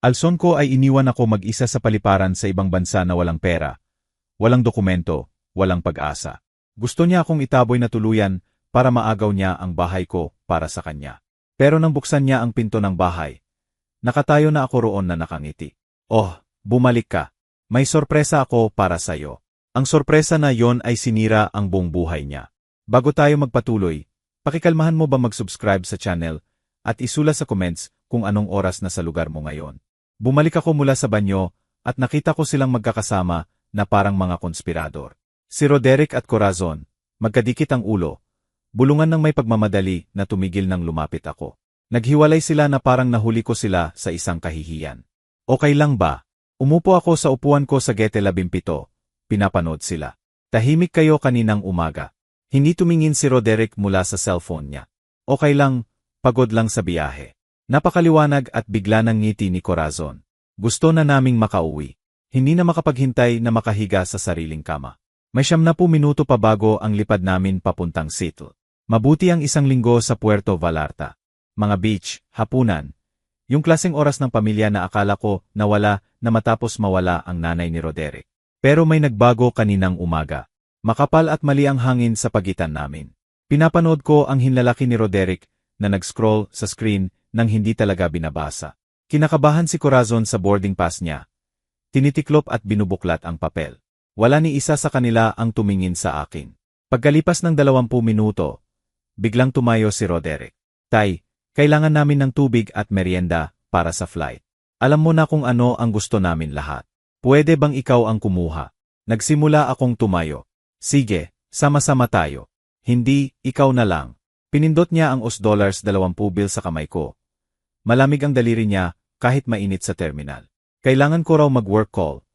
Alson ko ay iniwan ako mag-isa sa paliparan sa ibang bansa na walang pera, walang dokumento, walang pag-asa. Gusto niya akong itaboy na tuluyan para maagaw niya ang bahay ko para sa kanya. Pero nang buksan niya ang pinto ng bahay, nakatayo na ako roon na nakangiti. Oh, bumalik ka. May sorpresa ako para sa'yo. Ang sorpresa na yon ay sinira ang buong buhay niya. Bago tayo magpatuloy, pakikalmahan mo ba mag-subscribe sa channel at isula sa comments kung anong oras na sa lugar mo ngayon. Bumalik ako mula sa banyo at nakita ko silang magkakasama na parang mga konspirador. Si Roderick at Corazon, magkadikit ang ulo, bulungan ng may pagmamadali na tumigil nang lumapit ako. Naghiwalay sila na parang nahuli ko sila sa isang kahihiyan. Okay lang ba? Umupo ako sa upuan ko sa Gete 17, pinapanood sila. Tahimik kayo kaninang umaga. Hindi tumingin si Roderick mula sa cellphone niya. Okay lang, pagod lang sa biyahe. Napakaliwanag at bigla ng ngiti ni Corazon. Gusto na naming makauwi. Hindi na makapaghintay na makahiga sa sariling kama. May 70 minuto pa bago ang lipad namin papuntang Seattle. Mabuti ang isang linggo sa Puerto Vallarta. Mga beach, hapunan. Yung klaseng oras ng pamilya na akala ko nawala na matapos mawala ang nanay ni Roderick. Pero may nagbago kaninang umaga. Makapal at mali ang hangin sa pagitan namin. Pinapanood ko ang hinlalaki ni Roderick na nag-scroll sa screen nang hindi talaga binabasa. Kinakabahan si Corazon sa boarding pass niya. Tinitiklop at binubuklat ang papel. Wala ni isa sa kanila ang tumingin sa akin. Pagkalipas ng 20 minuto, biglang tumayo si Roderick. Tay, kailangan namin ng tubig at merienda para sa flight. Alam mo na kung ano ang gusto namin lahat. Pwede bang ikaw ang kumuha? Nagsimula akong tumayo. Sige, sama-sama tayo. Hindi, ikaw na lang. Pinindot niya ang $20 bill sa kamay ko. Malamig ang daliri niya kahit mainit sa terminal. Kailangan ko raw mag-work call.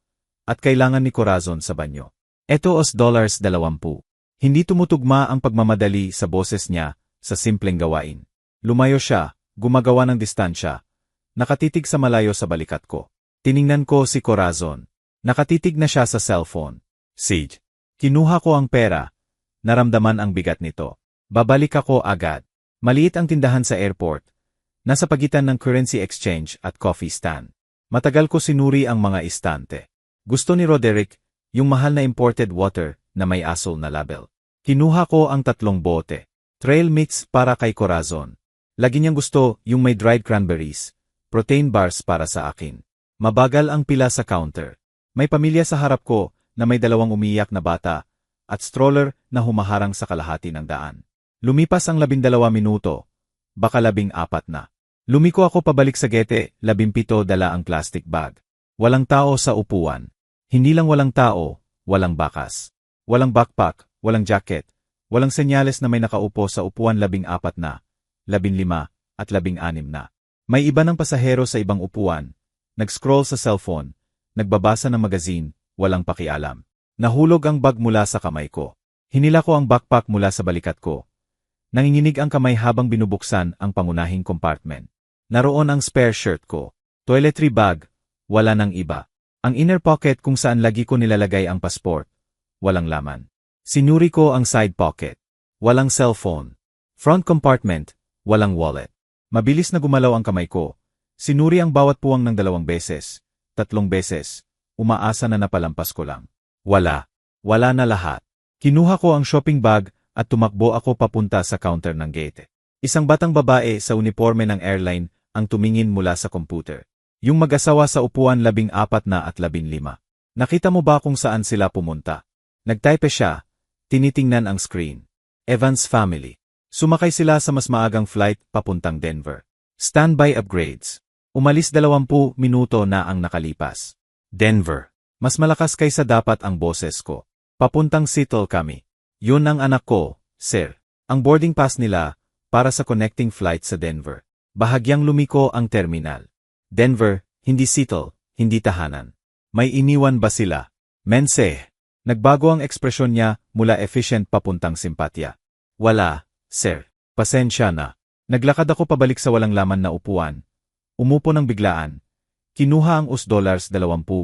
At kailangan ni Corazon sa banyo. Eto $20. Hindi tumutugma ang pagmamadali sa boses niya sa simpleng gawain. Lumayo siya, gumagawa ng distansya. Nakatitig sa malayo sa balikat ko. Tiningnan ko si Corazon. Nakatitig na siya sa cellphone. Sige. Kinuha ko ang pera. Naramdaman ang bigat nito. Babalik ako agad. Maliit ang tindahan sa airport. Nasa pagitan ng currency exchange at coffee stand. Matagal ko sinuri ang mga istante. Gusto ni Roderick, yung mahal na imported water na may asul na label. Kinuha ko ang 3 bote. Trail mix para kay Corazon. Lagi niyang gusto yung may dried cranberries, protein bars para sa akin. Mabagal ang pila sa counter. May pamilya sa harap ko na may 2 umiiyak na bata at stroller na humaharang sa kalahati ng daan. Lumipas ang 12 minuto, baka 14 na. Lumiko ako pabalik sa Gete, 17 dala ang plastic bag. Walang tao sa upuan. Hindi lang walang tao, walang bakas. Walang backpack, walang jacket, walang senyales na may nakaupo sa upuan 14 na, 15 at 16 na. May iba ng pasahero sa ibang upuan, nag-scroll sa cellphone, nagbabasa ng magazine, walang pakialam. Nahulog ang bag mula sa kamay ko. Hinila ko ang backpack mula sa balikat ko. Nanginginig ang kamay habang binubuksan ang pangunahing compartment. Naroon ang spare shirt ko. Toiletry bag, wala nang iba. Ang inner pocket kung saan lagi ko nilalagay ang passport, walang laman. Sinuri ko ang side pocket. Walang cellphone. Front compartment, walang wallet. Mabilis na gumalaw ang kamay ko. Sinuri ang bawat puwang ng 2 beses, 3 beses. Umaasa na napalampas ko lang. Wala. Wala na lahat. Kinuha ko ang shopping bag at tumakbo ako papunta sa counter ng Gate. Isang batang babae sa uniforme ng airline ang tumingin mula sa computer. Yung mag-asawa sa upuan 14 na at 15. Nakita mo ba kung saan sila pumunta? Nagtype siya, tinitingnan ang screen. Evans family. Sumakay sila sa mas maagang flight papuntang Denver. Standby upgrades. Umalis 20 minuto na ang nakalipas. Denver. Mas malakas kaysa dapat ang boses ko. Papuntang Seattle kami. Yun ang anak ko, sir. Ang boarding pass nila para sa connecting flight sa Denver. Bahagyang lumiko ang terminal. Denver, hindi Seattle, hindi tahanan. May iniwan ba sila? Mense. Nagbago ang ekspresyon niya mula efficient papuntang simpatya. Wala, sir. Pasensya na. Naglakad ako pabalik sa walang laman na upuan. Umupo ng biglaan. Kinuha ang $20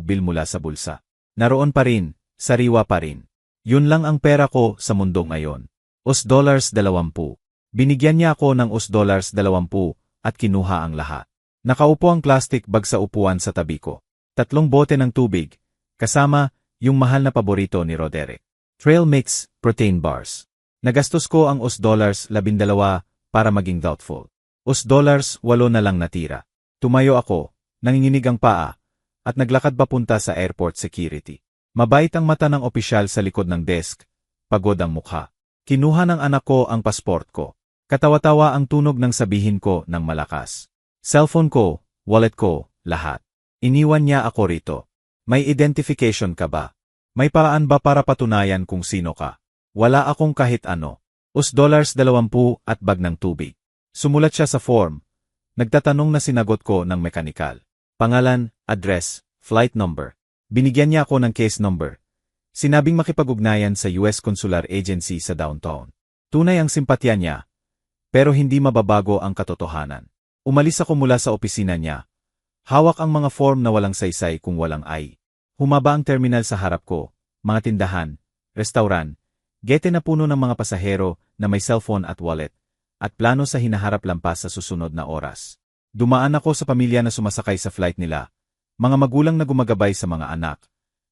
bill mula sa bulsa. Naroon pa rin, sariwa pa rin. Yun lang ang pera ko sa mundo ngayon. $20. Binigyan niya ako ng $20 at kinuha ang lahat. Nakaupo ang plastic bag sa upuan sa tabi ko. 3 bote ng tubig, kasama yung mahal na paborito ni Roderick. Trail Mix Protein Bars. Nagastos ko ang $12 para maging doubtful. $8 na lang natira. Tumayo ako, nanginginig ang paa, at naglakad papunta sa airport security. Mabait ang mata ng opisyal sa likod ng desk, pagod ang mukha. Kinuha ng anak ko ang pasport ko. Katawa-tawa ang tunog ng sabihin ko ng malakas. Cellphone ko, wallet ko, lahat. Iniwan niya ako rito. May identification ka ba? May paraan ba para patunayan kung sino ka? Wala akong kahit ano. $20 at bag ng tubig. Sumulat siya sa form. Nagtatanong na sinagot ko ng mekanikal. Pangalan, address, flight number. Binigyan niya ako ng case number. Sinabing makipag-ugnayan sa US Consular Agency sa downtown. Tunay ang simpatya niya, pero hindi mababago ang katotohanan. Umalis ako mula sa opisina niya. Hawak ang mga form na walang saysay kung walang ay. Humaba ang terminal sa harap ko, mga tindahan, restauran, gete na puno ng mga pasahero na may cellphone at wallet, at plano sa hinaharap lampas sa susunod na oras. Dumaan ako sa pamilya na sumasakay sa flight nila, mga magulang na gumagabay sa mga anak.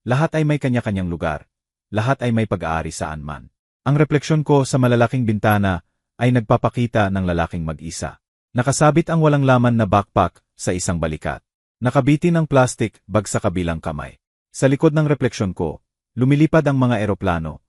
Lahat ay may kanya-kanyang lugar, lahat ay may pag-aari saan man. Ang refleksyon ko sa malalaking bintana ay nagpapakita ng lalaking mag-isa. Nakasabit ang walang laman na backpack sa isang balikat. Nakabitin ang plastic bag sa kabilang kamay. Sa likod ng refleksyon ko, lumilipad ang mga eroplano.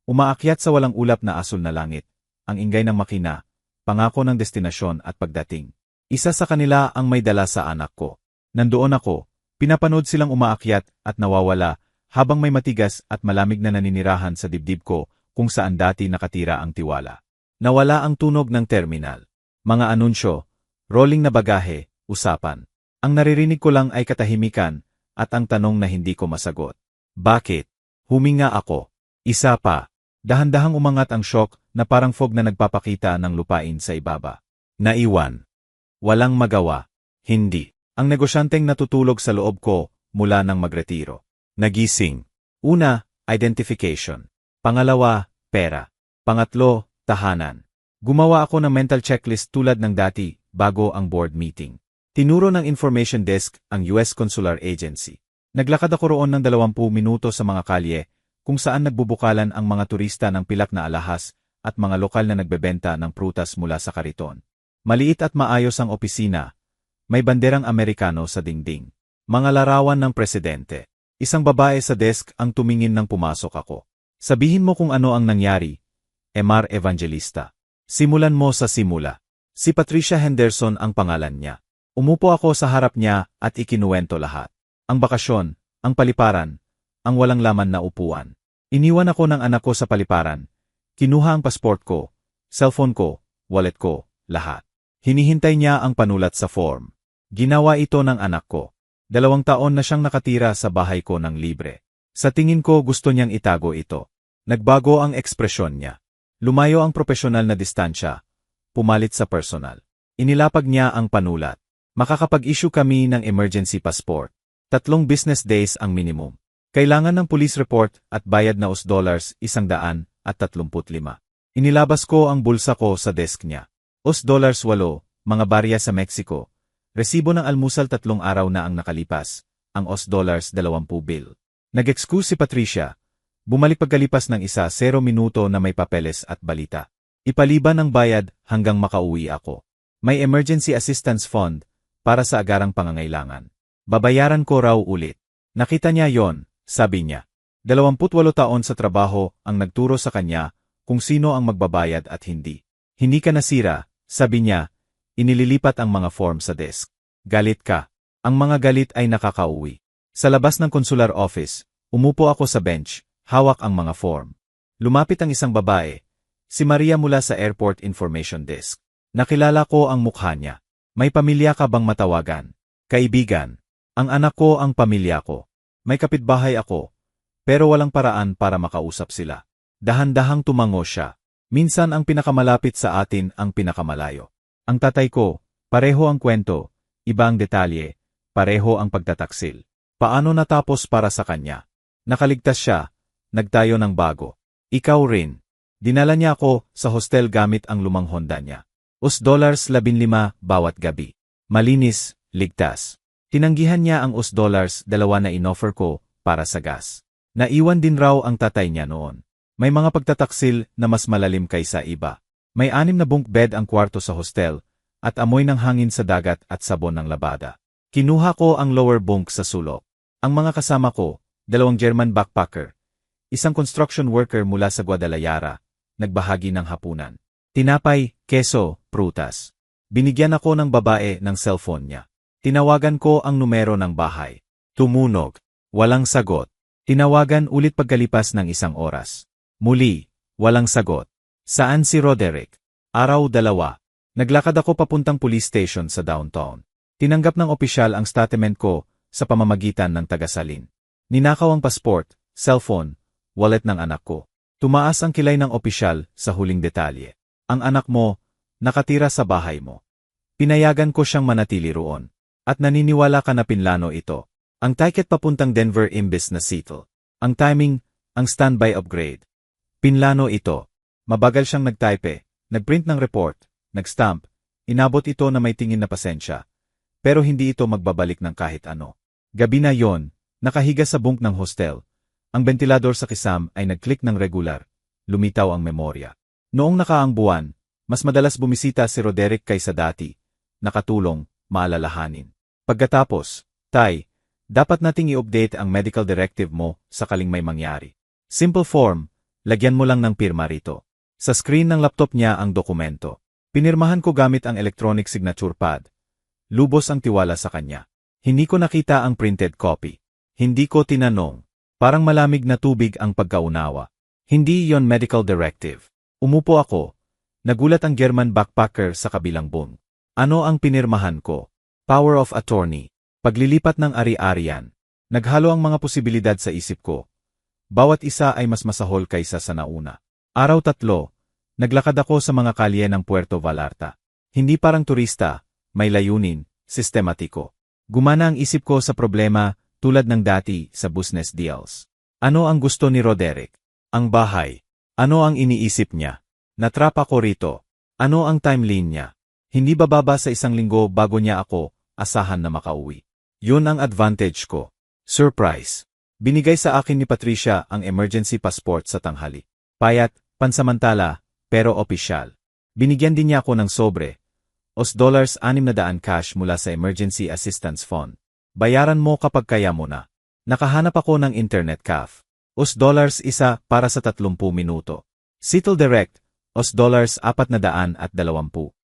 Umaakyat sa walang ulap na asul na langit. Ang ingay ng makina, pangako ng destinasyon at pagdating. Isa sa kanila ang may dala sa anak ko. Nandoon ako, pinapanood silang umaakyat at nawawala habang may matigas at malamig na naninirahan sa dibdib ko kung saan dati nakatira ang tiwala. Nawala ang tunog ng terminal. Mga anunsyo, rolling na bagahe, usapan. Ang naririnig ko lang ay katahimikan at ang tanong na hindi ko masagot. Bakit? Huminga ako. Isa pa. Dahan-dahang umangat ang shock na parang fog na nagpapakita ng lupain sa ibaba. Naiwan. Walang magawa. Hindi. Ang negosyanteng natutulog sa loob ko mula nang magretiro. Nagising. Una, identification. Pangalawa, pera. Pangatlo, tahanan. Gumawa ako ng mental checklist tulad ng dati bago ang board meeting. Tinuro ng information desk ang US Consular Agency. Naglakad ako roon ng 20 minuto sa mga kalye kung saan nagbubukalan ang mga turista ng pilak na alahas at mga lokal na nagbebenta ng prutas mula sa kariton. Maliit at maayos ang opisina. May banderang Amerikano sa dingding. Mga larawan ng presidente. Isang babae sa desk ang tumingin nang pumasok ako. Sabihin mo kung ano ang nangyari. Emar Evangelista. Simulan mo sa simula. Si Patricia Henderson ang pangalan niya. Umupo ako sa harap niya at ikinuwento lahat. Ang bakasyon, ang paliparan, ang walang laman na upuan. Iniwan ako ng anak ko sa paliparan. Kinuha ang pasport ko, cellphone ko, wallet ko, lahat. Hinihintay niya ang panulat sa form. Ginawa ito ng anak ko. 2 taon na siyang nakatira sa bahay ko ng libre. Sa tingin ko gusto niyang itago ito. Nagbago ang ekspresyon niya. Lumayo ang profesional na distansya. Pumalit sa personal. Inilapag niya ang panulat. Makakapag-issue kami ng emergency passport. 3 business days ang minimum. Kailangan ng police report at bayad na $135. Inilabas ko ang bulsa ko sa desk niya. $8, mga barya sa Mexico. Resibo ng almusal 3 araw na ang nakalipas. Ang $20 bill. Nag-excuse si Patricia. Bumalik pagkalipas ng 0 minuto na may papeles at balita. Ipaliban ang bayad hanggang makauwi ako. May emergency assistance fund para sa agarang pangangailangan. Babayaran ko raw ulit. Nakita niya yon, sabi niya. 28 taon sa trabaho ang nagturo sa kanya kung sino ang magbabayad at hindi. Hindi ka nasira, sabi niya, inililipat ang mga form sa desk. Galit ka. Ang mga galit ay nakakauwi. Sa labas ng consular office, umupo ako sa bench, hawak ang mga form. Lumapit ang isang babae, si Maria mula sa airport information desk. Nakilala ko ang mukha niya. May pamilya ka bang matawagan? Kaibigan. Ang anak ko ang pamilya ko. May kapitbahay ako. Pero walang paraan para makausap sila. Dahan-dahang tumango siya. Minsan ang pinakamalapit sa atin ang pinakamalayo. Ang tatay ko, pareho ang kwento, iba ang detalye, pareho ang pagtataksil. Paano natapos para sa kanya? Nakaligtas siya, nagtayo ng bago. Ikaw rin. Dinala niya ako sa hostel gamit ang lumang Honda niya. $15 bawat gabi. Malinis, ligtas. Tinanggihan niya ang $2 na inoffer ko para sa gas. Naiwan din raw ang tatay niya noon. May mga pagtataksil na mas malalim kaysa iba. May 6 na bunk bed ang kwarto sa hostel, at amoy ng hangin sa dagat at sabon ng labada. Kinuha ko ang lower bunk sa sulok. Ang mga kasama ko, 2 German backpacker, isang construction worker mula sa Guadalajara, nagbahagi ng hapunan. Tinapay, keso, prutas. Binigyan ako ng babae ng cellphone niya. Tinawagan ko ang numero ng bahay. Tumunog. Walang sagot. Tinawagan ulit pagkalipas ng 1 oras. Muli, walang sagot. Saan si Roderick? Araw 2. Naglakad ako papuntang police station sa downtown. Tinanggap ng opisyal ang statement ko sa pamamagitan ng tagasalin. Ninakaw ang passport, cellphone, wallet ng anak ko. Tumaas ang kilay ng opisyal sa huling detalye. Ang anak mo, nakatira sa bahay mo. Pinayagan ko siyang manatili roon. At naniniwala ka na pinlano ito. Ang ticket papuntang Denver imbes na Seattle. Ang timing, ang standby upgrade. Pinlano ito. Mabagal siyang nagtype, nagprint ng report, nagstamp, inabot ito na may tingin na pasensya. Pero hindi ito magbabalik ng kahit ano. Gabi na yon, nakahiga sa bunk ng hostel. Ang ventilador sa kisam ay nag-click ng regular. Lumitaw ang memorya. Noong nakaang buwan, mas madalas bumisita si Roderick kaysa dati. Nakatulong, maalalahanin. Pagkatapos, Tay, dapat nating i-update ang medical directive mo sakaling may mangyari. Simple form, lagyan mo lang ng pirma rito. Sa screen ng laptop niya ang dokumento. Pinirmahan ko gamit ang electronic signature pad. Lubos ang tiwala sa kanya. Hindi ko nakita ang printed copy. Hindi ko tinanong. Parang malamig na tubig ang pagkaunawa. Hindi yon medical directive. Umupo ako. Nagulat ang German backpacker sa kabilang bunk. Ano ang pinirmahan ko? Power of attorney. Paglilipat ng ari-arian. Naghalo ang mga posibilidad sa isip ko. Bawat isa ay mas masahol kaysa sa nauna. Araw 3, naglakad ako sa mga kalye ng Puerto Vallarta. Hindi parang turista, may layunin, sistematiko. Gumana ang isip ko sa problema tulad ng dati sa business deals. Ano ang gusto ni Roderick? Ang bahay. Ano ang iniisip niya? Natrap ako rito. Ano ang timeline niya? Hindi bababa sa 1 linggo bago niya ako asahan na makauwi. Yun ang advantage ko. Surprise. Binigay sa akin ni Patricia ang emergency passport sa tanghali. Payat, pansamantala, pero opisyal. Binigyan din niya ako ng sobre. $600 cash mula sa Emergency Assistance Fund. Bayaran mo kapag kaya mo na. Nakahanap ako ng internet cafe. $1 isa para sa 30 minuto. Seattle Direct, $420.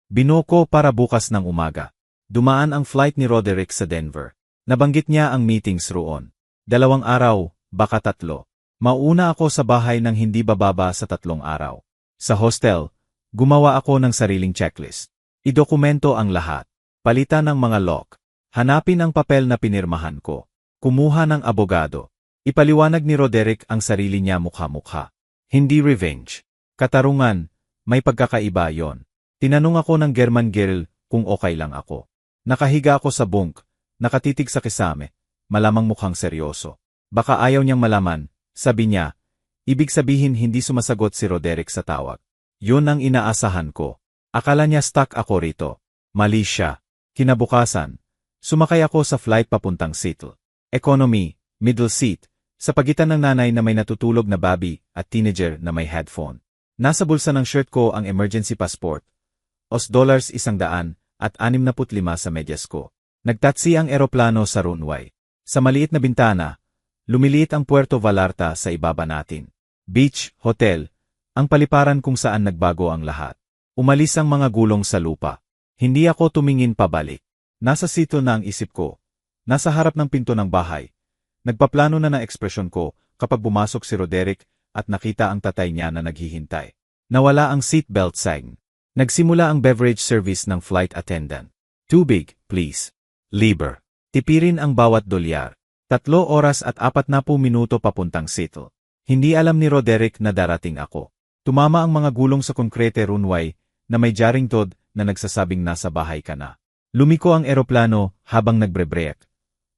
Binuko para bukas ng umaga. Dumaan ang flight ni Roderick sa Denver. Nabanggit niya ang meetings roon. 2 araw, baka 3. Mauna ako sa bahay ng hindi bababa sa 3 araw. Sa hostel, gumawa ako ng sariling checklist. Idokumento ang lahat. Palitan ng mga lock. Hanapin ang papel na pinirmahan ko. Kumuha ng abogado. Ipaliwanag ni Roderick ang sarili niya mukha-mukha. Hindi revenge. Katarungan, may pagkakaiba yon. Tinanong ako ng German girl kung okay lang ako. Nakahiga ako sa bunk, nakatitig sa kisame, malamang mukhang seryoso. Baka ayaw niyang malaman, sabi niya. Ibig sabihin hindi sumasagot si Roderick sa tawag. Yun ang inaasahan ko. Akala niya stuck ako rito. Mali siya. Kinabukasan, sumakay ako sa flight papuntang Seattle. Economy, middle seat, sa pagitan ng nanay na may natutulog na baby at teenager na may headphone. Nasa bulsa ng shirt ko ang emergency passport. $100 at 65 sa medyas ko. Nagtatsi ang eroplano sa runway. Sa maliit na bintana, lumiliit ang Puerto Vallarta sa ibaba natin. Beach, hotel, ang paliparan kung saan nagbago ang lahat. Umalis ang mga gulong sa lupa. Hindi ako tumingin pabalik. Nasa sito na ang isip ko. Nasa harap ng pinto ng bahay. Nagpaplano na ng ekspresyon ko kapag bumasok si Roderick at nakita ang tatay niya na naghihintay. Nawala ang seatbelt sign. Nagsimula ang beverage service ng flight attendant. Tubig, please. Liber. Tipirin ang bawat dolyar. 3 oras at 40 minuto papuntang Seattle. Hindi alam ni Roderick na darating ako. Tumama ang mga gulong sa konkrete runway na may jaring tod na nagsasabing nasa bahay ka na. Lumiko ang eroplano habang nagbre-brake.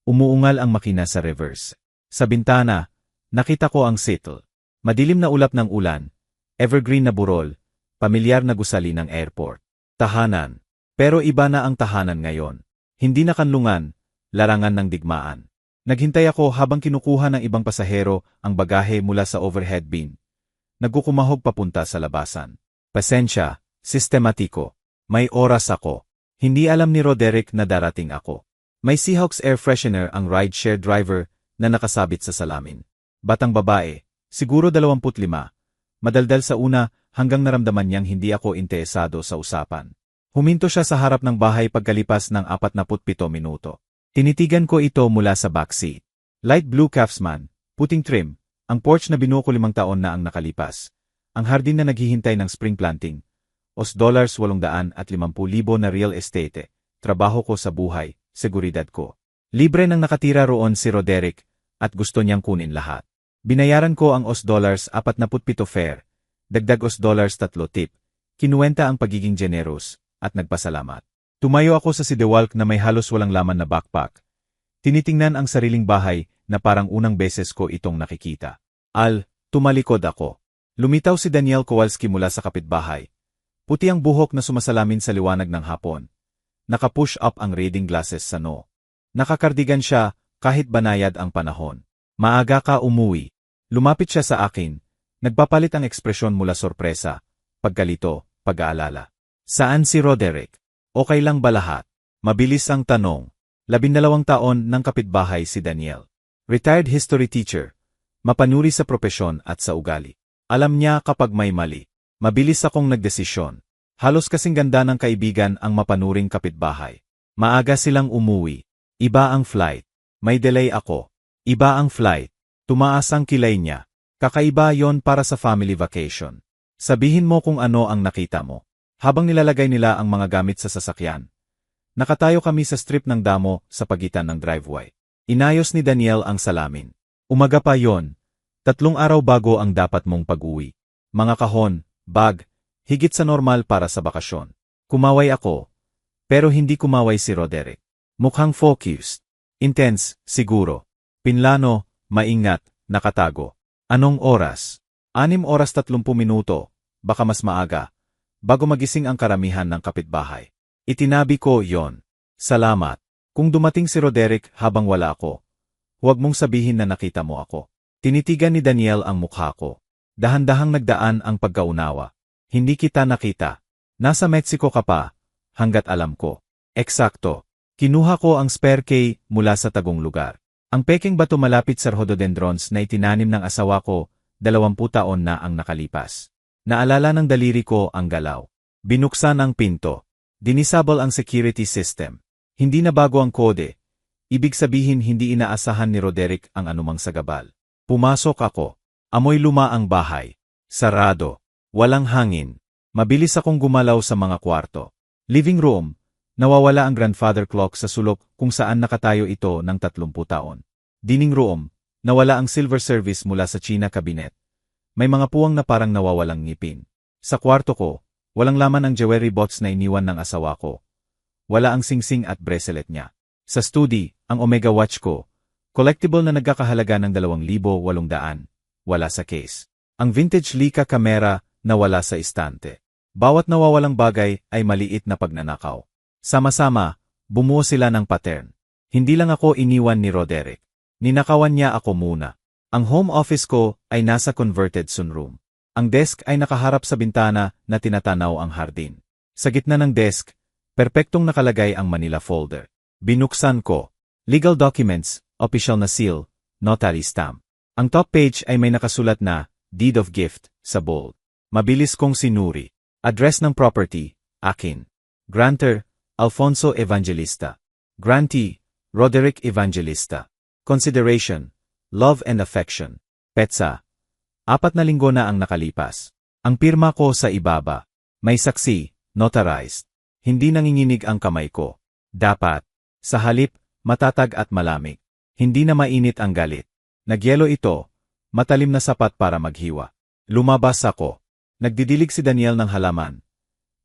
Umuungal ang makina sa reverse. Sa bintana, nakita ko ang Seattle. Madilim na ulap ng ulan, evergreen na burol, pamilyar na gusali ng airport. Tahanan. Pero iba na ang tahanan ngayon. Hindi na kanlungan, larangan ng digmaan. Naghintay ako habang kinukuha ng ibang pasahero ang bagahe mula sa overhead bin. Nagkukumahog papunta sa labasan. Pasensya, sistematiko. May oras ako. Hindi alam ni Roderick na darating ako. May Seahawks air freshener ang rideshare driver na nakasabit sa salamin. Batang babae, siguro 25. Madaldal sa una hanggang naramdaman niyang hindi ako interesado sa usapan. Huminto siya sa harap ng bahay pagkalipas ng 47 minuto. Tinitigan ko ito mula sa backseat. Light blue Craftsman, puting trim, ang porch na binuo ko 5 taon na ang nakalipas. Ang hardin na naghihintay ng spring planting. $850,000 na real estate. Trabaho ko sa buhay, seguridad ko. Libre nang nakatira roon si Roderick at gusto niyang kunin lahat. Binayaran ko ang $47 fare, dagdag $3 tip. Kinuwenta ang pagiging generous at nagpasalamat. Tumayo ako sa sidewalk na may halos walang laman na backpack. Tinitingnan ang sariling bahay na parang unang beses ko itong nakikita. Tumalikod ako. Lumitaw si Daniel Kowalski mula sa kapitbahay. Puti ang buhok na sumasalamin sa liwanag ng hapon. Naka-push up ang reading glasses sa noo. Nakakardigan siya kahit banayad ang panahon. Maaga ka umuwi. Lumapit siya sa akin. Nagpapalit ang ekspresyon mula sorpresa, pagkalito, pag-aalala. Saan si Roderick? Okay lang ba lahat? Mabilis ang tanong. 12 taon ng kapitbahay si Daniel. Retired history teacher. Mapanuri sa propesyon at sa ugali. Alam niya kapag may mali. Mabilis akong nagdesisyon. Halos kasing ganda ng kaibigan ang mapanuring kapitbahay. Maaga silang umuwi. Iba ang flight. May delay ako. Iba ang flight. Tumaas ang kilay niya. Kakaiba yon para sa family vacation. Sabihin mo kung ano ang nakita mo. Habang nilalagay nila ang mga gamit sa sasakyan. Nakatayo kami sa strip ng damo sa pagitan ng driveway. Inayos ni Daniel ang salamin. Umaga pa yon. 3 araw bago ang dapat mong pag-uwi. Mga kahon, bag, higit sa normal para sa bakasyon. Kumaway ako. Pero hindi kumaway si Roderick. Mukhang focused. Intense, siguro. Pinlano, maingat, nakatago. Anong oras? 6 oras 30 minuto, baka mas maaga. Bago magising ang karamihan ng kapitbahay. Itinabi ko yon. Salamat. Kung dumating si Roderick habang wala ako, huwag mong sabihin na nakita mo ako. Tinitigan ni Daniel ang mukha ko. Dahan-dahang nagdaan ang pagkaunawa. Hindi kita nakita. Nasa Mexico ka pa, hanggat alam ko. Eksakto. Kinuha ko ang spare key mula sa tagong lugar. Ang peking bato malapit sa rhododendrons na itinanim ng asawa ko, 20 taon na ang nakalipas. Naalala ng daliri ko ang galaw. Binuksan ang pinto. Dinisable ang security system. Hindi na bago ang kode. Ibig sabihin hindi inaasahan ni Roderick ang anumang sagabal. Pumasok ako. Amoy luma ang bahay. Sarado. Walang hangin. Mabilis akong gumalaw sa mga kwarto. Living room. Nawawala ang grandfather clock sa sulok kung saan nakatayo ito ng 30 taon. Dining room. Nawala ang silver service mula sa China cabinet. May mga puwang na parang nawawalang ngipin. Sa kwarto ko, walang laman ang jewelry box na iniwan ng asawa ko. Wala ang singsing at bracelet niya. Sa study, ang Omega watch ko, collectible na nagkakahalaga ng 2,800, wala sa case. Ang vintage Leica camera na wala sa istante. Bawat nawawalang bagay ay maliit na pagnanakaw. Sama-sama, bumuo sila ng pattern. Hindi lang ako iniwan ni Roderick. Ninakawan niya ako muna. Ang home office ko ay nasa converted sunroom. Ang desk ay nakaharap sa bintana na tinatanaw ang hardin. Sa gitna ng desk, perpektong nakalagay ang Manila folder. Binuksan ko. Legal documents, official na seal, notary stamp. Ang top page ay may nakasulat na deed of gift sa bold. Mabilis kong sinuri. Address ng property, akin. Grantor, Alfonso Evangelista. Grantee, Roderick Evangelista. Consideration, love and affection. Petsa. 4 na linggo na ang nakalipas. Ang pirma ko sa ibaba. May saksi, notarized. Hindi nanginginig ang kamay ko. Dapat. Sa halip, matatag at malamig. Hindi na mainit ang galit. Nagyelo ito. Matalim na sapat para maghiwa. Lumabas ako. Nagdidilig si Daniel ng halaman.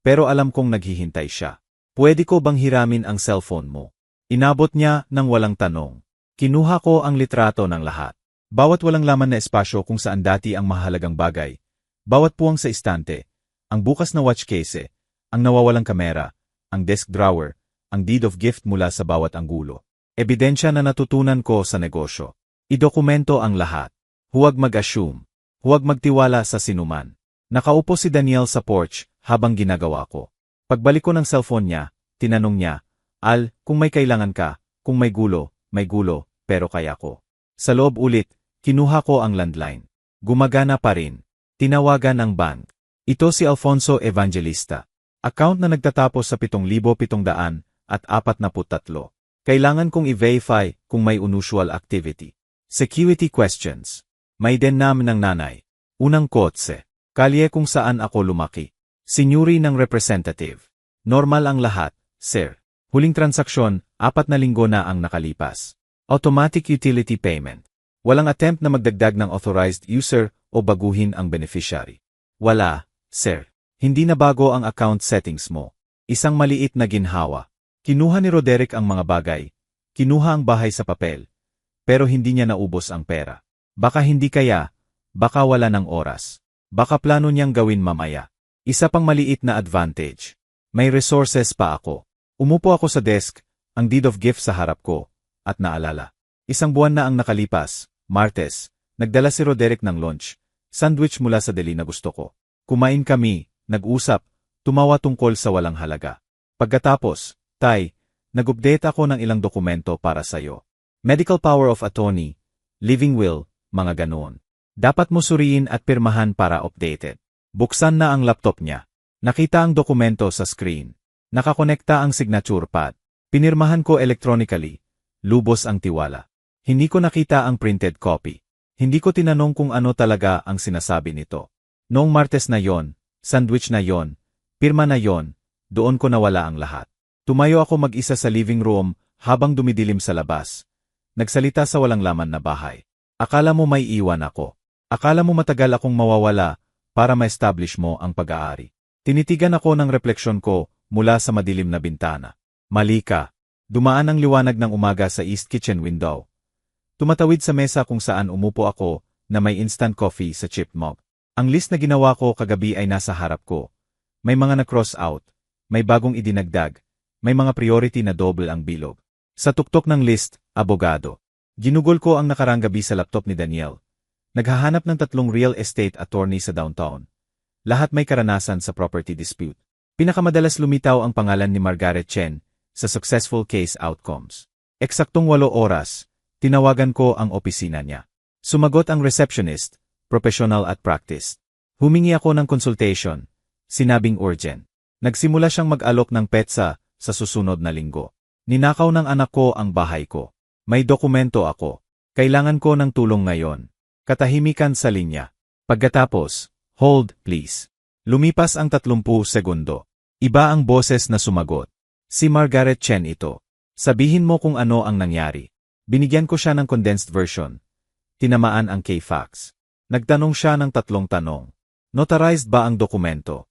Pero alam kong naghihintay siya. Pwede ko bang hiramin ang cellphone mo? Inabot niya nang walang tanong. Kinuha ko ang litrato ng lahat. Bawat walang laman na espasyo kung saan dati ang mahalagang bagay. Bawat puwang sa istante. Ang bukas na watch case. Ang nawawalang kamera. Ang desk drawer. ang deed of gift mula sa bawat anggulo. Ebidensya na natutunan ko sa negosyo. Idokumento ang lahat. Huwag mag-assume. Huwag magtiwala sa sinuman. Nakaupo si Daniel sa porch habang ginagawa ko. Pagbalik ko ng cellphone niya, tinanong niya, Al, kung may kailangan ka, kung may gulo, pero kaya ko. Sa loob ulit, kinuha ko ang landline. Gumagana pa rin. Tinawagan ang bank. Ito si Alfonso Evangelista. Account na nagtatapos sa 7,743. Kailangan kong i-verify kung may unusual activity. Security questions. May denam ng nanay. Unang kotse. Kalye kung saan ako lumaki. Sinyuri ng representative. Normal ang lahat, sir. Huling transaksyon, 4 na linggo na ang nakalipas. Automatic utility payment. Walang attempt na magdagdag ng authorized user o baguhin ang beneficiary. Wala, sir. Hindi na bago ang account settings mo. Isang maliit na ginhawa. Kinuha ni Roderick ang mga bagay. Kinuha ang bahay sa papel. Pero hindi niya naubos ang pera. Baka hindi kaya, baka wala ng oras. Baka plano niyang gawin mamaya. Isa pang maliit na advantage. May resources pa ako. Umupo ako sa desk, ang deed of gift sa harap ko, at naalala. Isang buwan na ang nakalipas, Martes, nagdala si Roderick ng lunch, sandwich mula sa deli na gusto ko. Kumain kami, nag-usap, tumawa tungkol sa walang halaga. Pagkatapos, Tay, nag-update ako ng ilang dokumento para sa'yo. Medical power of attorney, living will, mga ganoon. Dapat mo suriin at pirmahan para updated. Buksan na ang laptop niya. Nakita ang dokumento sa screen. Nakakonekta ang signature pad. Pinirmahan ko electronically. Lubos ang tiwala. Hindi ko nakita ang printed copy. Hindi ko tinanong kung ano talaga ang sinasabi nito. Noong Martes na yon, sandwich na yon, pirma na yon, doon ko nawala ang lahat. Tumayo ako mag-isa sa living room habang dumidilim sa labas. Nagsalita sa walang laman na bahay. Akala mo may iwan ako. Akala mo matagal akong mawawala para ma-establish mo ang pag-aari. Tinitigan ako ng refleksyon ko mula sa madilim na bintana. Mali ka. Dumaan ang liwanag ng umaga sa east kitchen window. Tumatawid sa mesa kung saan umupo ako na may instant coffee sa chip mug. Ang list na ginawa ko kagabi ay nasa harap ko. May mga na-cross out, may bagong idinagdag, may mga priority na double ang bilog. Sa tuktok ng list, abogado. Ginugol ko ang nakarang gabi sa laptop ni Daniel. Naghahanap ng 3 real estate attorney sa downtown. Lahat may karanasan sa property dispute. Pinakamadalas lumitaw ang pangalan ni Margaret Chen sa successful case outcomes. Eksaktong 8 oras, tinawagan ko ang opisina niya. Sumagot ang receptionist, professional at practiced. Humingi ako ng consultation, sinabing urgent. Nagsimula siyang mag-alok ng petsa sa susunod na linggo. Ninakaw ng anak ko ang bahay ko. May dokumento ako. Kailangan ko ng tulong ngayon. Katahimikan sa linya. Pagkatapos, hold, please. Lumipas ang 30 segundo. Iba ang boses na sumagot. Si Margaret Chen ito. Sabihin mo kung ano ang nangyari. Binigyan ko siya ng condensed version. Tinamaan ang K-Fax. Nagtanong siya ng 3 tanong. Notarized ba ang dokumento?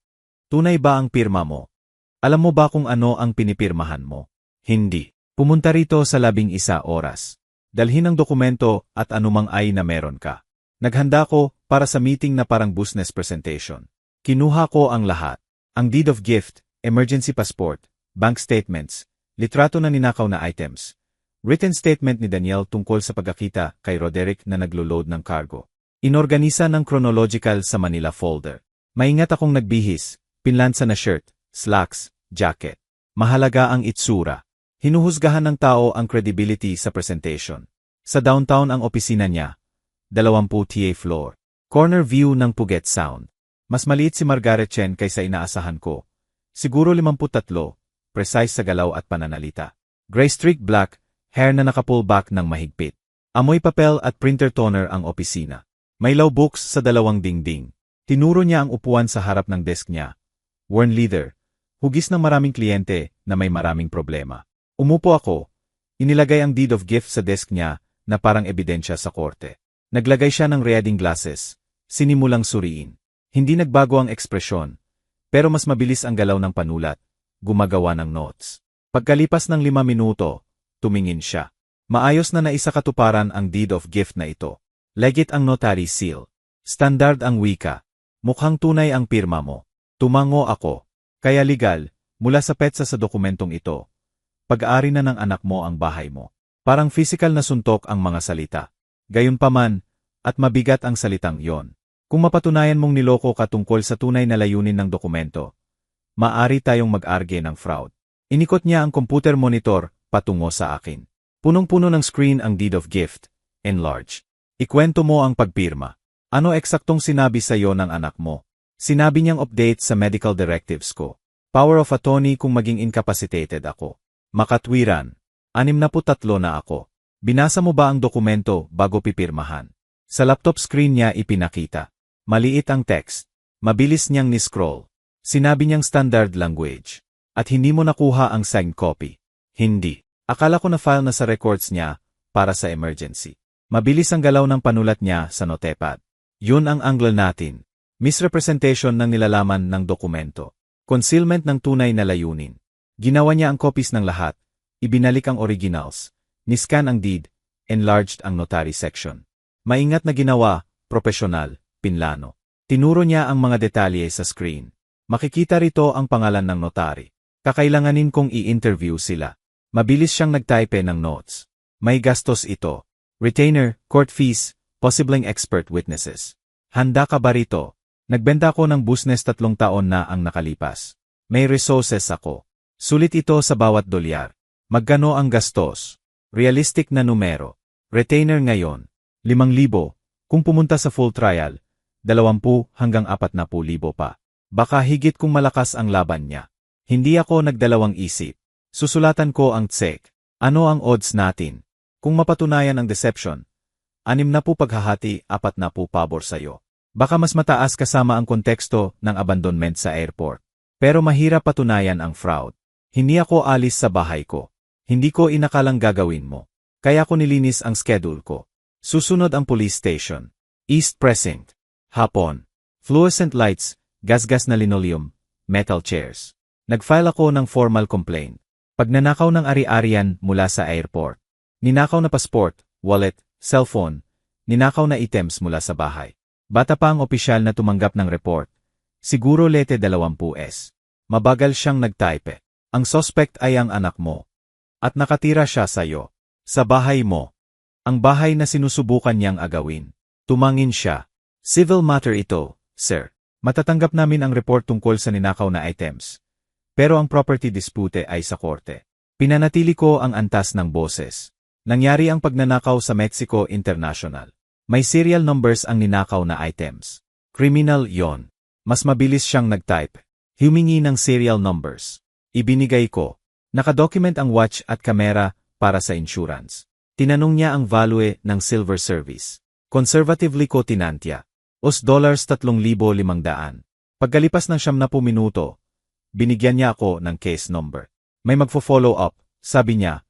Tunay ba ang pirma mo? Alam mo ba kung ano ang pinipirmahan mo? Hindi. Pumunta rito sa 11 oras. Dalhin ang dokumento at anumang ay na meron ka. Naghanda ko para sa meeting na parang business presentation. Kinuha ko ang lahat. Ang deed of gift, emergency passport, bank statements, litrato na ninakaw na items, written statement ni Daniel tungkol sa pagkakita kay Roderick na naglo-load ng cargo. Inorganisa ng chronological sa Manila folder. Maingat akong nagbihis, pinlansa na shirt, slacks, jacket. Mahalaga ang itsura. Hinuhusgahan ng tao ang credibility sa presentation. Sa downtown ang opisina niya. 20 TA floor. Corner view ng Puget Sound. Mas maliit si Margaret Chen kaysa inaasahan ko. Siguro 53, precise sa galaw at pananalita. Gray streak black, hair na nakapullback ng mahigpit. Amoy papel at printer toner ang opisina. May law books sa 2 dingding. Tinuro niya ang upuan sa harap ng desk niya. Worn leather. Hugis ng maraming kliyente na may maraming problema. Umupo ako. Inilagay ang deed of gift sa desk niya na parang ebidensya sa korte. Naglagay siya ng reading glasses. Sinimulang suriin. Hindi nagbago ang ekspresyon. Pero mas mabilis ang galaw ng panulat. Gumagawa ng notes. Pagkalipas ng 5 minuto, tumingin siya. Maayos na naisakatuparan ang deed of gift na ito. Legit ang notary seal. Standard ang wika. Mukhang tunay ang pirma mo. Tumango ako. Kaya legal, mula sa petsa sa dokumentong ito. Pag-aari na ng anak mo ang bahay mo. Parang physical na suntok ang mga salita. Gayunpaman, at mabigat ang salitang yon. Kung mapatunayan mong niloko ka tungkol sa tunay na layunin ng dokumento, maaari tayong mag-argue ng fraud. Inikot niya ang computer monitor patungo sa akin. Punong-puno ng screen ang deed of gift, enlarged. Ikwento mo ang pagpirma. Ano eksaktong sinabi sa iyo ng anak mo? Sinabi niyang update sa medical directives ko. Power of attorney kung maging incapacitated ako. Makatwiran. 63 na ako. Binasa mo ba ang dokumento bago pipirmahan? Sa laptop screen niya ipinakita. Maliit ang text. Mabilis niyang ni-scroll. Sinabi niyang standard language. At hindi mo nakuha ang signed copy. Hindi. Akala ko na file na sa records niya para sa emergency. Mabilis ang galaw ng panulat niya sa notepad. Yun ang angle natin. Misrepresentation ng nilalaman ng dokumento. Concealment ng tunay na layunin. Ginawa niya ang copies ng lahat. Ibinalik ang originals. Niscan ang deed. Enlarged ang notary section. Maingat na ginawa, profesional, pinlano. Tinuro niya ang mga detalye sa screen. Makikita rito ang pangalan ng notary. Kakailanganin kong i-interview sila. Mabilis siyang nagtype ng notes. May gastos ito. Retainer, court fees, posibleng expert witnesses. Handa ka ba rito? Nagbenta ko ng business 3 taon na ang nakalipas. May resources ako. Sulit ito sa bawat dolyar. Magkano ang gastos? Realistic na numero. Retainer ngayon. 5,000. Kung pumunta sa full trial, 20 hanggang 40,000 pa. Baka higit kung malakas ang laban niya. Hindi ako nagdalawang isip. Susulatan ko ang tsek. Ano ang odds natin? Kung mapatunayan ang deception, 60 paghahati, 40 pabor sa'yo. Baka mas mataas kasama ang konteksto ng abandonment sa airport. Pero mahirap patunayan ang fraud. Hindi ako alis sa bahay ko. Hindi ko inakalang gagawin mo. Kaya ko nilinis ang schedule ko. Susunod ang police station. East Precinct. Hapon. Fluorescent lights, gasgas na linoleum, metal chairs. Nag-file ako ng formal complaint. Pagnanakaw ng ari-arian mula sa airport. Ninakaw na passport, wallet, cellphone. Ninakaw na items mula sa bahay. Bata pa ang opisyal na tumanggap ng report. Siguro lete 20s. Mabagal siyang nagtype. Ang suspect ay ang anak mo. At nakatira siya sa'yo. Sa bahay mo. Ang bahay na sinusubukan niyang agawin. Tumangin siya. Civil matter ito, sir. Matatanggap namin ang report tungkol sa ninakaw na items. Pero ang property dispute ay sa korte. Pinanatili ko ang antas ng boses. Nangyari ang pagnanakaw sa Mexico International. May serial numbers ang ninakaw na items. Criminal yon. Mas mabilis siyang nagtype. Humingi ng serial numbers. Ibinigay ko. Nakadocument ang watch at kamera para sa insurance. Tinanong niya ang value ng silver service. Conservatively ko tinantya. $3,500. Pagkalipas ng 70 minuto, binigyan niya ako ng case number. May magfo-follow up, sabi niya.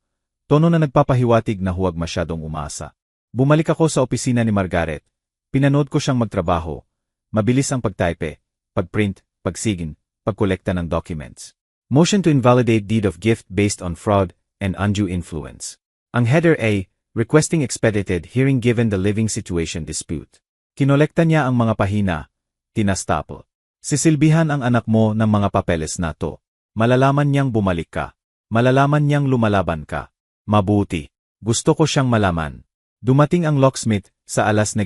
Tono na nagpapahiwatig na huwag masyadong umasa. Bumalik ako sa opisina ni Margaret. Pinanood ko siyang magtrabaho. Mabilis ang pagtype, pagprint, pagsigin, pagkolekta ng documents. Motion to invalidate deed of gift based on fraud and undue influence. Ang header A, requesting expedited hearing given the living situation dispute. Kinolekta niya ang mga pahina, tinastaple. Sisilbihan ang anak mo ng mga papeles na to. Malalaman niyang bumalik ka. Malalaman niyang lumalaban ka. Mabuti. Gusto ko siyang malaman. Dumating ang locksmith sa -5.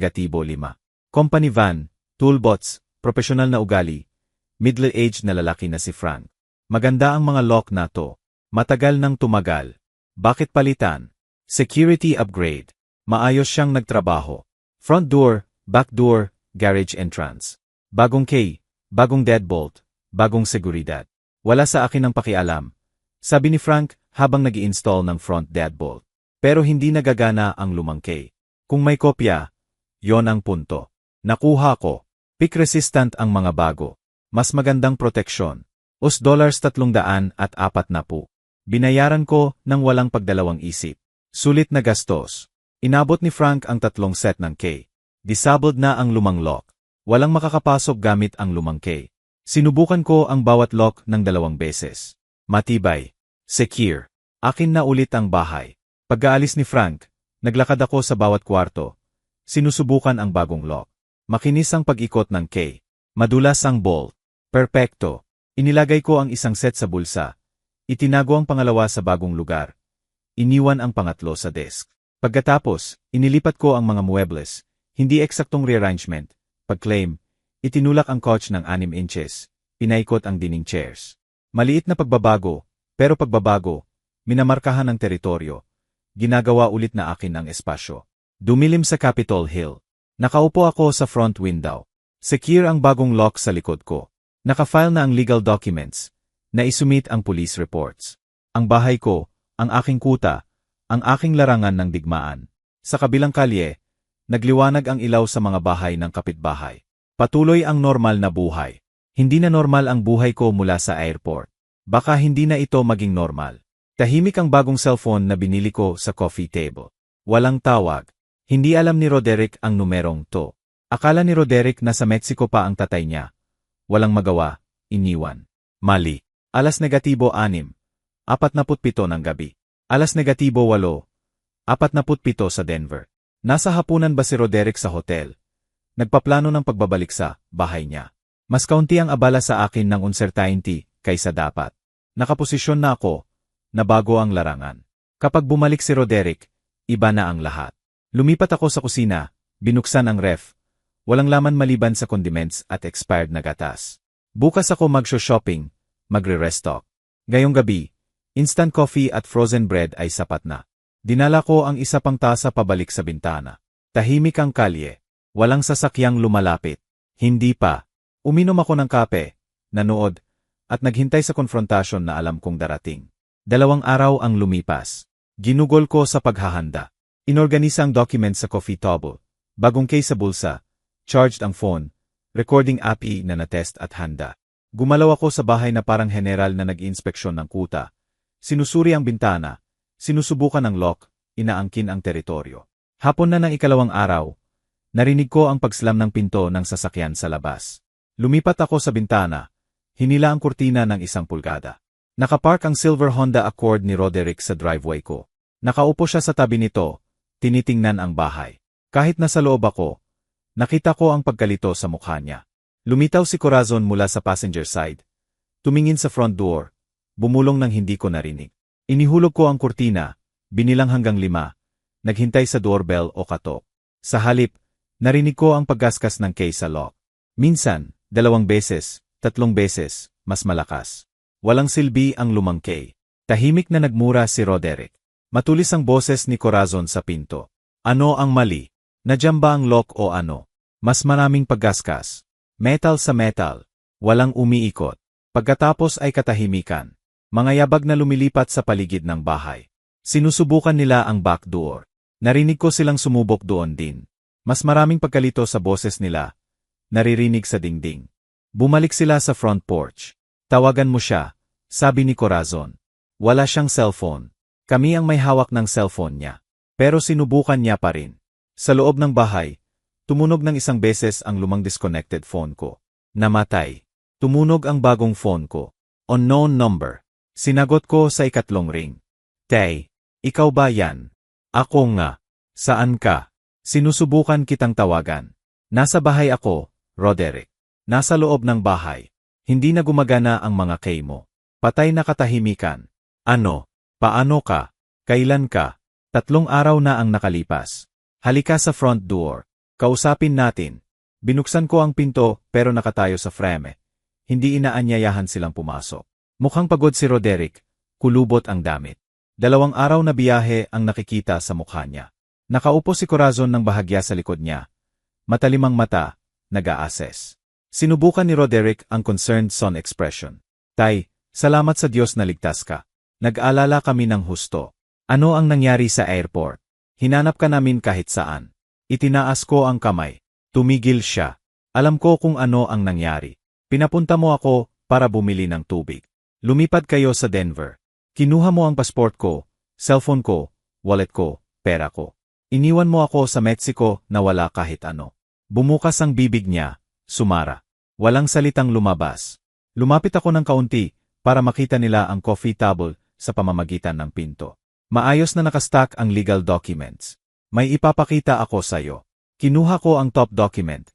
Company van, toolbots, profesional na ugali, middle-aged na lalaki na si Frank. Maganda ang mga lock na to. Matagal nang tumagal. Bakit palitan? Security upgrade. Maayos siyang nagtrabaho. Front door, back door, garage entrance. Bagong key, bagong deadbolt, bagong seguridad. Wala sa akin ang pakialam. Sabi ni Frank habang nag-i-install ng front deadbolt. Pero hindi nagagana ang lumang key. Kung may kopya, yon ang punto. Nakuha ko. Peak resistant ang mga bago. Mas magandang proteksyon. $340. Binayaran ko nang walang pagdalawang isip. Sulit na gastos. Inabot ni Frank ang 3 set ng key. Disabled na ang lumang lock. Walang makakapasok gamit ang lumang key. Sinubukan ko ang bawat lock ng 2 beses. Matibay. Secure. Akin na ulit ang bahay. Pag-aalis ni Frank, naglakad ako sa bawat kwarto. Sinusubukan ang bagong lock. Makinis ang pag-ikot ng key. Madulas ang bolt. Perpekto. Inilagay ko ang isang set sa bulsa. Itinago ang pangalawa sa bagong lugar. Iniwan ang pangatlo sa desk. Pagkatapos, inilipat ko ang mga muebles, hindi eksaktong rearrangement. Pag-claim, itinulak ang couch ng 6 inches, pinaikot ang dining chairs. Maliit na pagbabago, pero pagbabago, minamarkahan ang teritoryo. Ginagawa ulit na akin ang espasyo. Dumilim sa Capitol Hill. Nakaupo ako sa front window. Secure ang bagong lock sa likod ko. Nakafile na ang legal documents. Naisumit ang police reports. Ang bahay ko, ang aking kuta, ang aking larangan ng digmaan. Sa kabilang kalye, nagliwanag ang ilaw sa mga bahay ng kapitbahay. Patuloy ang normal na buhay. Hindi na normal ang buhay ko mula sa airport. Baka hindi na ito maging normal. Tahimik ang bagong cellphone na binili ko sa coffee table. Walang tawag. Hindi alam ni Roderick ang numerong to. Akala ni Roderick na sa Mexico pa ang tatay niya. Walang magawa, iniwan. Mali. Alas negatibo 6. 47 ng gabi. Alas negatibo 8. 47 sa Denver. Nasa hapunan ba si Roderick sa hotel? Nagpaplano ng pagbabalik sa bahay niya. Mas kaunti ang abala sa akin ng uncertainty kaysa dapat. Nakaposisyon na ako, na bago ang larangan. Kapag bumalik si Roderick, iba na ang lahat. Lumipat ako sa kusina, binuksan ang ref. Walang laman maliban sa condiments at expired na gatas. Bukas ako mag-shopping, magre-restock. Ngayong gabi, instant coffee at frozen bread ay sapat na. Dinala ko ang isa pang tasa pabalik sa bintana. Tahimik ang kalye. Walang sasakyang lumalapit. Hindi pa. Uminom ako ng kape, nanood, at naghintay sa konfrontasyon na alam kong darating. 2 araw ang lumipas. Ginugol ko sa paghahanda. Inorganisa ang documents sa coffee table. Bagong case sa bulsa. Charged ang phone. Recording API na natest at handa. Gumalaw ako sa bahay na parang general na nag-inspeksyon ng kuta. Sinusuri ang bintana. Sinusubukan ang lock. Inaangkin ang teritoryo. Hapon na ng 2 araw. Narinig ko ang pagslam ng pinto ng sasakyan sa labas. Lumipat ako sa bintana. Hinila ang kurtina ng 1 pulgada. Nakapark ang silver Honda Accord ni Roderick sa driveway ko. Nakaupo siya sa tabi nito. Tinitingnan ang bahay. Kahit nasa loob ako, nakita ko ang pagkalito sa mukha niya. Lumitaw si Corazon mula sa passenger side. Tumingin sa front door. Bumulong nang hindi ko narinig. Inihulog ko ang kurtina. Binilang hanggang 5. Naghintay sa doorbell o katok. Sa halip, narinig ko ang paggaskas ng key sa lock. Minsan, 2 beses, 3 beses, mas malakas. Walang silbi ang lumang key. Tahimik na nagmura si Roderick. Matulis ang boses ni Corazon sa pinto. Ano ang mali? Nadyan ba ang lock o ano? Mas maraming paggaskas. Metal sa metal. Walang umiikot. Pagkatapos ay katahimikan. Mga yabag na lumilipat sa paligid ng bahay. Sinusubukan nila ang back door. Narinig ko silang sumubok doon din. Mas maraming pagkalito sa boses nila. Naririnig sa dingding. Bumalik sila sa front porch. Tawagan mo siya, sabi ni Corazon. Wala siyang cellphone. Kami ang may hawak ng cellphone niya. Pero sinubukan niya pa rin. Sa loob ng bahay, tumunog ng 1 beses ang lumang disconnected phone ko. Namatay. Tumunog ang bagong phone ko. Unknown number. Sinagot ko sa 2 ring. Tay, ikaw ba yan? Ako nga. Saan ka? Sinusubukan kitang tawagan. Nasa bahay ako, Roderick. Nasa loob ng bahay. Hindi na gumagana ang mga key mo. Patay na katahimikan. Ano? Paano ka? Kailan ka? 3 araw na ang nakalipas. Halika sa front door. Kausapin natin. Binuksan ko ang pinto pero nakatayo sa frame. Hindi inaanyayahan silang pumasok. Mukhang pagod si Roderick. Kulubot ang damit. 2 araw na biyahe ang nakikita sa mukha niya. Nakaupo si Corazon ng bahagya sa likod niya. Matalimang mata, nag-a-assess. Sinubukan ni Roderick ang concerned son expression. Tay, salamat sa Diyos na ligtas ka. Nag-alala kami ng husto. Ano ang nangyari sa airport? Hinanap ka namin kahit saan. Itinaas ko ang kamay. Tumigil siya. Alam ko kung ano ang nangyari. Pinapunta mo ako para bumili ng tubig. Lumipad kayo sa Denver. Kinuha mo ang passport ko, cellphone ko, wallet ko, pera ko. Iniwan mo ako sa Mexico na wala kahit ano. Bumukas ang bibig niya, sumara. Walang salitang lumabas. Lumapit ako ng kaunti para makita nila ang coffee table sa pamamagitan ng pinto. Maayos na nakastack ang legal documents. May ipapakita ako sa'yo. Kinuha ko ang top document.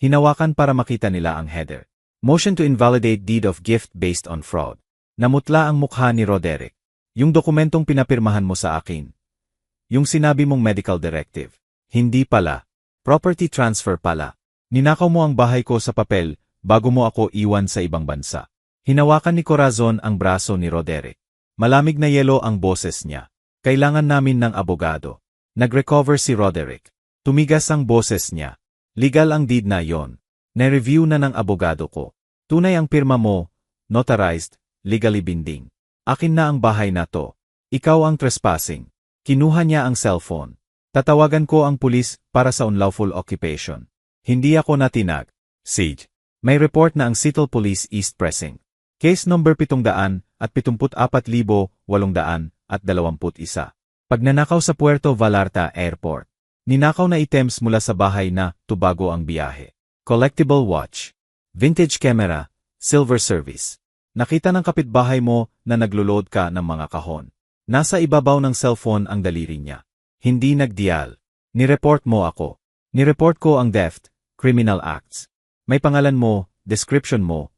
Hinawakan para makita nila ang header. Motion to invalidate deed of gift based on fraud. Namutla ang mukha ni Roderick. Yung dokumentong pinapirmahan mo sa akin. Yung sinabi mong medical directive. Hindi pala. Property transfer pala. Ninakaw mo ang bahay ko sa papel bago mo ako iwan sa ibang bansa. Hinawakan ni Corazon ang braso ni Roderick. Malamig na yelo ang boses niya. Kailangan namin ng abogado. Nag-recover si Roderick. Tumigas ang boses niya. Legal ang deed na yon. Na-review na ng abogado ko. Tunay ang pirma mo, notarized, legally binding. Akin na ang bahay na to. Ikaw ang trespassing. Kinuha niya ang cellphone. Tatawagan ko ang pulis para sa unlawful occupation. Hindi ako natinag. Siege. May report na ang Seattle Police East Pressing. Case number 774,821. Pagnanakaw sa Puerto Vallarta Airport. Ninakaw na items mula sa bahay na Tobago ang biyahe. Collectible watch. Vintage camera. Silver service. Nakita ng kapitbahay mo na naglo-load ka ng mga kahon. Nasa ibabaw ng cellphone ang daliri niya. Hindi nagdial. Nireport mo ako. Nireport ko ang theft, criminal acts. May pangalan mo, description mo,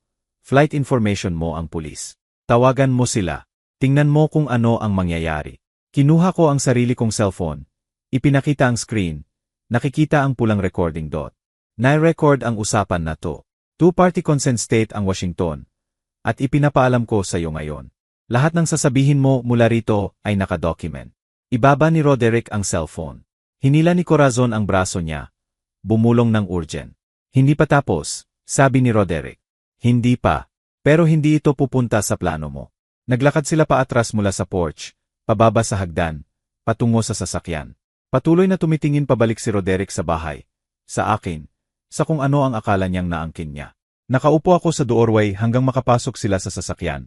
flight information mo ang pulis. Tawagan mo sila. Tingnan mo kung ano ang mangyayari. Kinuha ko ang sarili kong cellphone. Ipinakita ang screen. Nakikita ang pulang recording dot. Na-record ang usapan na to. Two-party consent state ang Washington. At ipinapaalam ko sa iyo ngayon. Lahat ng sasabihin mo mula rito ay nakadocument. Ibaba ni Roderick ang cellphone. Hinila ni Corazon ang braso niya. Bumulong ng urgent. Hindi pa tapos, sabi ni Roderick. Hindi pa. Pero hindi ito pupunta sa plano mo. Naglakad sila paatras mula sa porch, pababa sa hagdan, patungo sa sasakyan. Patuloy na tumitingin pabalik si Roderick sa bahay. Sa akin. Sa kung ano ang akala niyang naangkin niya. Nakaupo ako sa doorway hanggang makapasok sila sa sasakyan.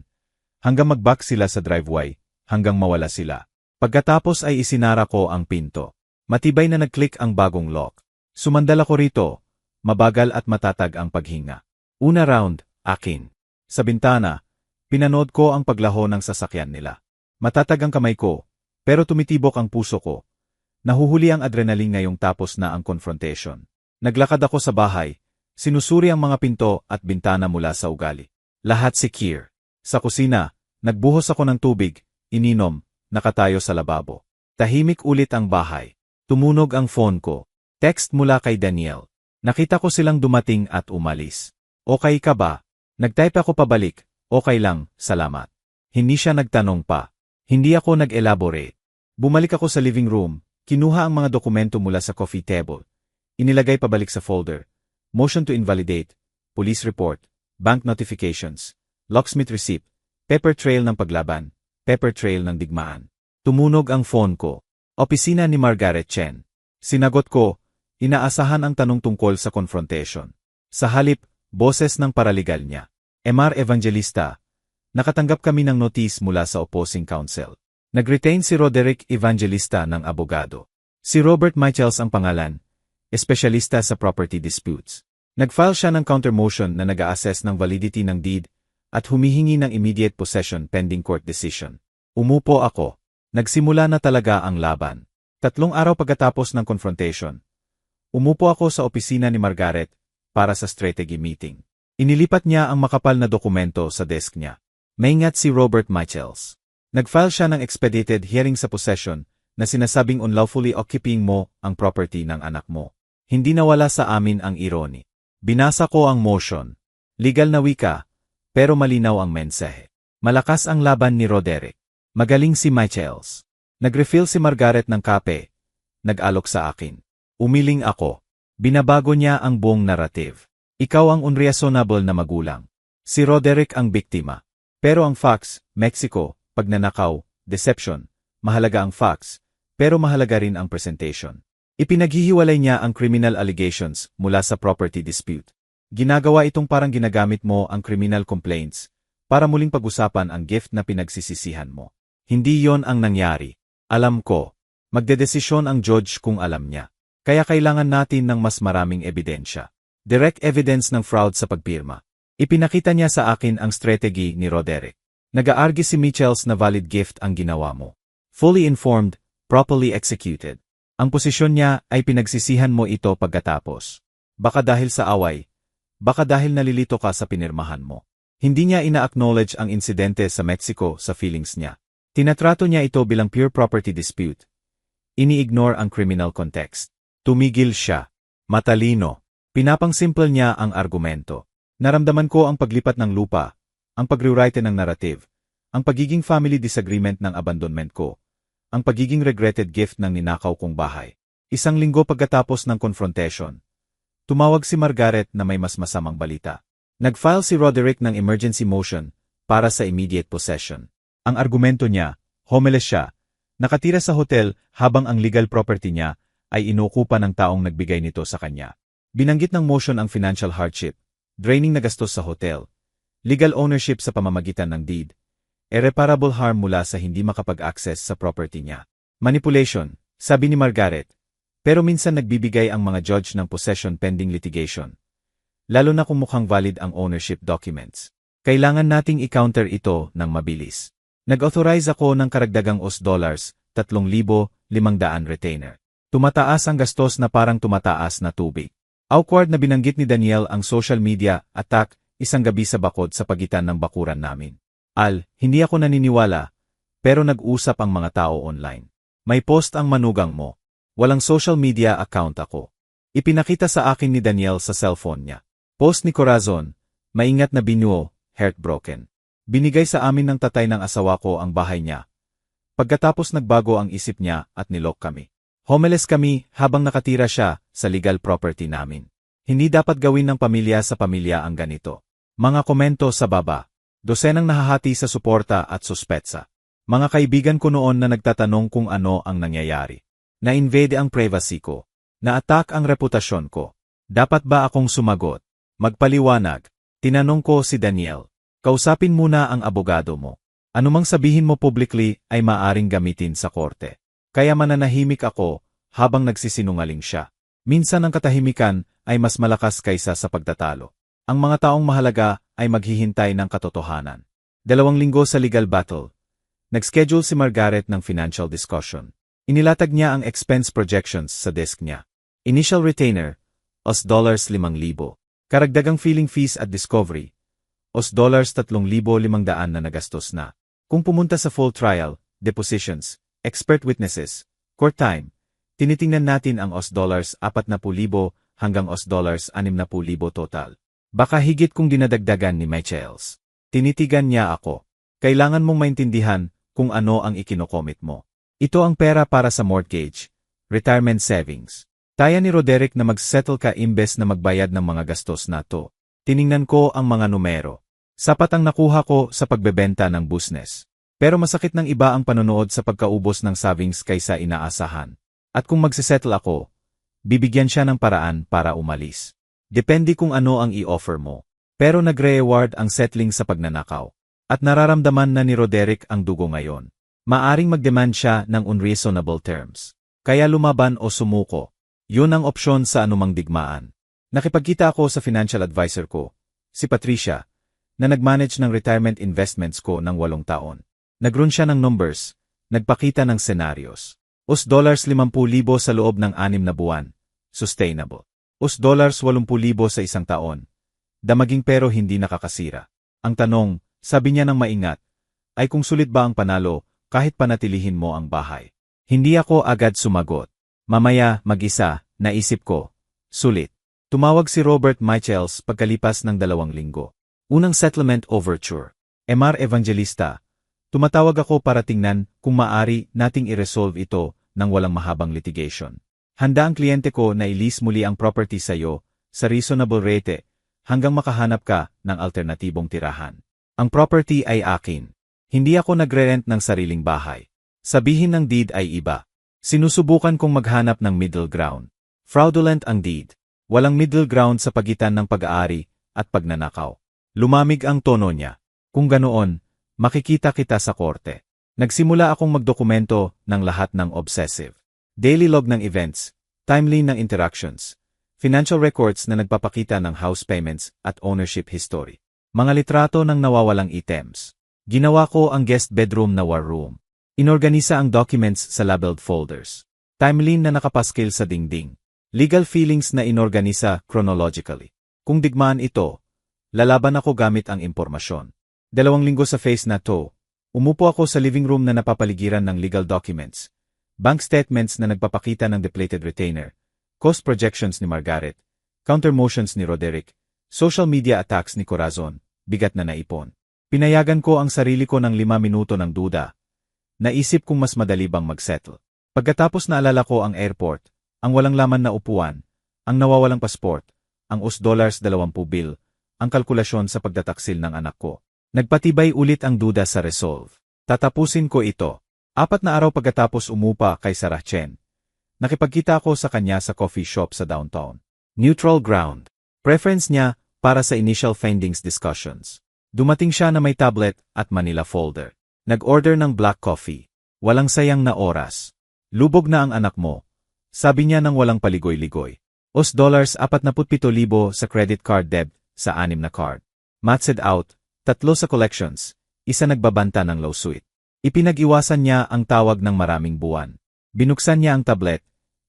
Hanggang mag-back sila sa driveway, hanggang mawala sila. Pagkatapos ay isinara ko ang pinto. Matibay na nag-click ang bagong lock. Sumandal ako rito. Mabagal at matatag ang paghinga. Una round, akin. Sa bintana, pinanood ko ang paglaho ng sasakyan nila. Matatag ang kamay ko, pero tumitibok ang puso ko. Nahuhuli ang adrenaline ngayong tapos na ang confrontation. Naglakad ako sa bahay, sinusuri ang mga pinto at bintana mula sa ugali. Lahat secure. Sa kusina, nagbuhos ako ng tubig, ininom, nakatayo sa lababo. Tahimik ulit ang bahay. Tumunog ang phone ko. Text mula kay Daniel. Nakita ko silang dumating at umalis. Okay ka ba? Nagtype ako pabalik. Okay lang, salamat. Hindi siya nagtanong pa. Hindi ako nag-elaborate. Bumalik ako sa living room, kinuha ang mga dokumento mula sa coffee table. Inilagay pabalik sa folder. Motion to invalidate, police report, bank notifications, locksmith receipt, paper trail ng paglaban, paper trail ng digmaan. Tumunog ang phone ko. Opisina ni Margaret Chen. Sinagot ko, inaasahan ang tanong tungkol sa confrontation. Sa halip, boses ng paralegal niya. MR Evangelista. Nakatanggap kami ng notice mula sa opposing counsel. Nag-retain si Roderick Evangelista ng abogado. Si Robert Michels ang pangalan. Espesyalista sa property disputes. Nag-file siya ng countermotion na nag-a-assess ng validity ng deed at humihingi ng immediate possession pending court decision. Umupo ako. Nagsimula na talaga ang laban. 3 araw pagkatapos ng confrontation. Umupo ako sa opisina ni Margaret para sa strategy meeting. Inilipat niya ang makapal na dokumento sa desk niya. Maingat si Robert Michels. Nag-file siya ng expedited hearing sa possession na sinasabing unlawfully occupying mo ang property ng anak mo. Hindi nawala sa amin ang irony. Binasa ko ang motion. Legal na wika, pero malinaw ang mensahe. Malakas ang laban ni Roderick. Magaling si Michels. Nag-refill si Margaret ng kape. Nag-alok sa akin. Umiling ako. Binabago niya ang buong narrative. Ikaw ang unreasonable na magulang. Si Roderick ang biktima. Pero ang facts, Mexico, pagnanakaw, deception, mahalaga ang facts, pero mahalaga rin ang presentation. Ipinaghihiwalay niya ang criminal allegations mula sa property dispute. Ginagawa itong parang ginagamit mo ang criminal complaints para muling pag-usapan ang gift na pinagsisisihan mo. Hindi yon ang nangyari. Alam ko. Magdedesisyon ang judge kung alam niya. Kaya kailangan natin ng mas maraming ebidensya. Direct evidence ng fraud sa pagpirma. Ipinakita niya sa akin ang strategy ni Roderick. Nag-aargue si Michels na valid gift ang ginawa mo. Fully informed, properly executed. Ang posisyon niya ay pinagsisihan mo ito pagkatapos. Baka dahil sa away. Baka dahil nalilito ka sa pinirmahan mo. Hindi niya ina-acknowledge ang insidente sa Mexico sa feelings niya. Tinatrato niya ito bilang pure property dispute. Ini-ignore ang criminal context. Tumigil siya. Matalino. Pinapang-simple niya ang argumento. Naramdaman ko ang paglipat ng lupa, ang pag-rewrite ng narrative, ang pagiging family disagreement ng abandonment ko, ang pagiging regretted gift ng ninakaw kong bahay. Isang linggo pagkatapos ng confrontation, tumawag si Margaret na may mas masamang balita. Nag-file si Roderick ng emergency motion para sa immediate possession. Ang argumento niya, homeless siya, nakatira sa hotel habang ang legal property niya ay inuukupan ng taong nagbigay nito sa kanya. Binanggit ng motion ang financial hardship, draining na gastos sa hotel, legal ownership sa pamamagitan ng deed, irreparable harm mula sa hindi makapag-access sa property niya. Manipulation, sabi ni Margaret, pero minsan nagbibigay ang mga judge ng possession pending litigation. Lalo na kung mukhang valid ang ownership documents. Kailangan nating i-counter ito ng mabilis. Nag-authorize ako ng karagdagang $3,500 retainer. Tumataas ang gastos na parang tumataas na tubig. Awkward na binanggit ni Daniel ang social media attack isang gabi sa bakod sa pagitan ng bakuran namin. Hindi ako naniniwala, pero nag-usap ang mga tao online. May post ang manugang mo. Walang social media account ako. Ipinakita sa akin ni Daniel sa cellphone niya. Post ni Corazon, maingat na binuo, heartbroken. Binigay sa amin ng tatay ng asawa ko ang bahay niya. Pagkatapos nagbago ang isip niya at nilok kami. Homeless kami habang nakatira siya sa legal property namin. Hindi dapat gawin ng pamilya sa pamilya ang ganito. Mga komento sa baba. Dosenang nahahati sa suporta at suspetsa. Mga kaibigan ko noon na nagtatanong kung ano ang nangyayari. Na-invade ang privacy ko. Na-attack ang reputasyon ko. Dapat ba akong sumagot? Magpaliwanag. Tinanong ko si Daniel. Kausapin muna ang abogado mo. Anumang sabihin mo publicly ay maaring gamitin sa korte. Kaya mananahimik ako habang nagsisinungaling siya. Minsan ang katahimikan ay mas malakas kaysa sa pagtatalo. Ang mga taong mahalaga ay maghihintay ng katotohanan. 2 linggo sa legal battle. Nag-schedule si Margaret ng financial discussion. Inilatag niya ang expense projections sa desk niya. Initial retainer, $5,000. Karagdagang filing fees at discovery, $3,500 na nagastos na. Kung pumunta sa full trial, depositions, expert witnesses, court time, tinitingnan natin ang $40,000 hanggang $60,000 total. Baka higit kung dinadagdagan ni Michaels. Tinitigan niya ako. Kailangan mong maintindihan kung ano ang ikinokomit mo. Ito ang pera para sa mortgage, retirement savings. Taya ni Roderick na mag-settle ka imbes na magbayad ng mga gastos na to. Tiningnan ko ang mga numero. Sapat ang nakuha ko sa pagbebenta ng business. Pero masakit ng iba ang panonood sa pagkaubos ng savings kaysa inaasahan. At kung magsisettle ako, bibigyan siya ng paraan para umalis. Depende kung ano ang i-offer mo. Pero nagre-reward ang settling sa pagnanakaw. At nararamdaman na ni Roderick ang dugo ngayon. Maaring mag-demand siya ng unreasonable terms. Kaya lumaban o sumuko. Yun ang opsyon sa anumang digmaan. Nakipagkita ako sa financial advisor ko, si Patricia, na nag-manage ng retirement investments ko ng 8 taon. Nag-run siya ng numbers, nagpakita ng scenarios. $50,000 sa loob ng 6 na buwan. Sustainable. $80,000 sa isang taon. Damaging pero hindi nakakasira. Ang tanong, sabi niya ng maingat, ay kung sulit ba ang panalo kahit panatilihin mo ang bahay. Hindi ako agad sumagot. Mamaya, mag-isa, naisip ko. Sulit. Tumawag si Robert Michaels pagkalipas ng 2 linggo. Unang settlement overture. MR Evangelista. Tumatawag ako para tingnan kung maari nating i-resolve ito ng walang mahabang litigation. Handa ang kliyente ko na i-lease muli ang property sa iyo sa reasonable rate hanggang makahanap ka ng alternatibong tirahan. Ang property ay akin. Hindi ako nagre-rent ng sariling bahay. Sabihin ng deed ay iba. Sinusubukan kong maghanap ng middle ground. Fraudulent ang deed. Walang middle ground sa pagitan ng pag-aari at pagnanakaw. Lumamig ang tono niya. Kung ganoon, makikita kita sa korte. Nagsimula akong magdokumento ng lahat ng obsessive. Daily log ng events, timeline ng interactions, financial records na nagpapakita ng house payments at ownership history. Mga litrato ng nawawalang items. Ginawa ko ang guest bedroom na war room. Inorganisa ang documents sa labeled folders. Timeline na nakapaskil sa dingding. Legal feelings na inorganisa chronologically. Kung digmaan ito, Lalaban ako gamit ang impormasyon. 2 linggo sa phase na to, umupo ako sa living room na napapaligiran ng legal documents, bank statements na nagpapakita ng depleted retainer, cost projections ni Margaret, counter motions ni Roderick, social media attacks ni Corazon, bigat na naipon. Pinayagan ko ang sarili ko ng 5 minuto ng duda. Naisip kong mas madali bang mag-settle. Pagkatapos naalala ko ang airport, ang walang laman na upuan, ang nawawalang pasport, ang $20 bill, ang kalkulasyon sa pagtataksil ng anak ko. Nagpatibay ulit ang duda sa resolve. Tatapusin ko ito. 4 na araw pagkatapos umupa kay Sarah Chen. Nakipagkita ako sa kanya sa coffee shop sa downtown. Neutral ground. Preference niya para sa initial findings discussions. Dumating siya na may tablet at Manila folder. Nag-order ng black coffee. Walang sayang na oras. Lubog na ang anak mo. Sabi niya nang walang paligoy-ligoy. $47,000 sa credit card debt sa 6 na card. Maxed out. 3 sa collections, 1 nagbabanta ng lawsuit. Ipinag-iwasan niya ang tawag ng maraming buwan. Binuksan niya ang tablet,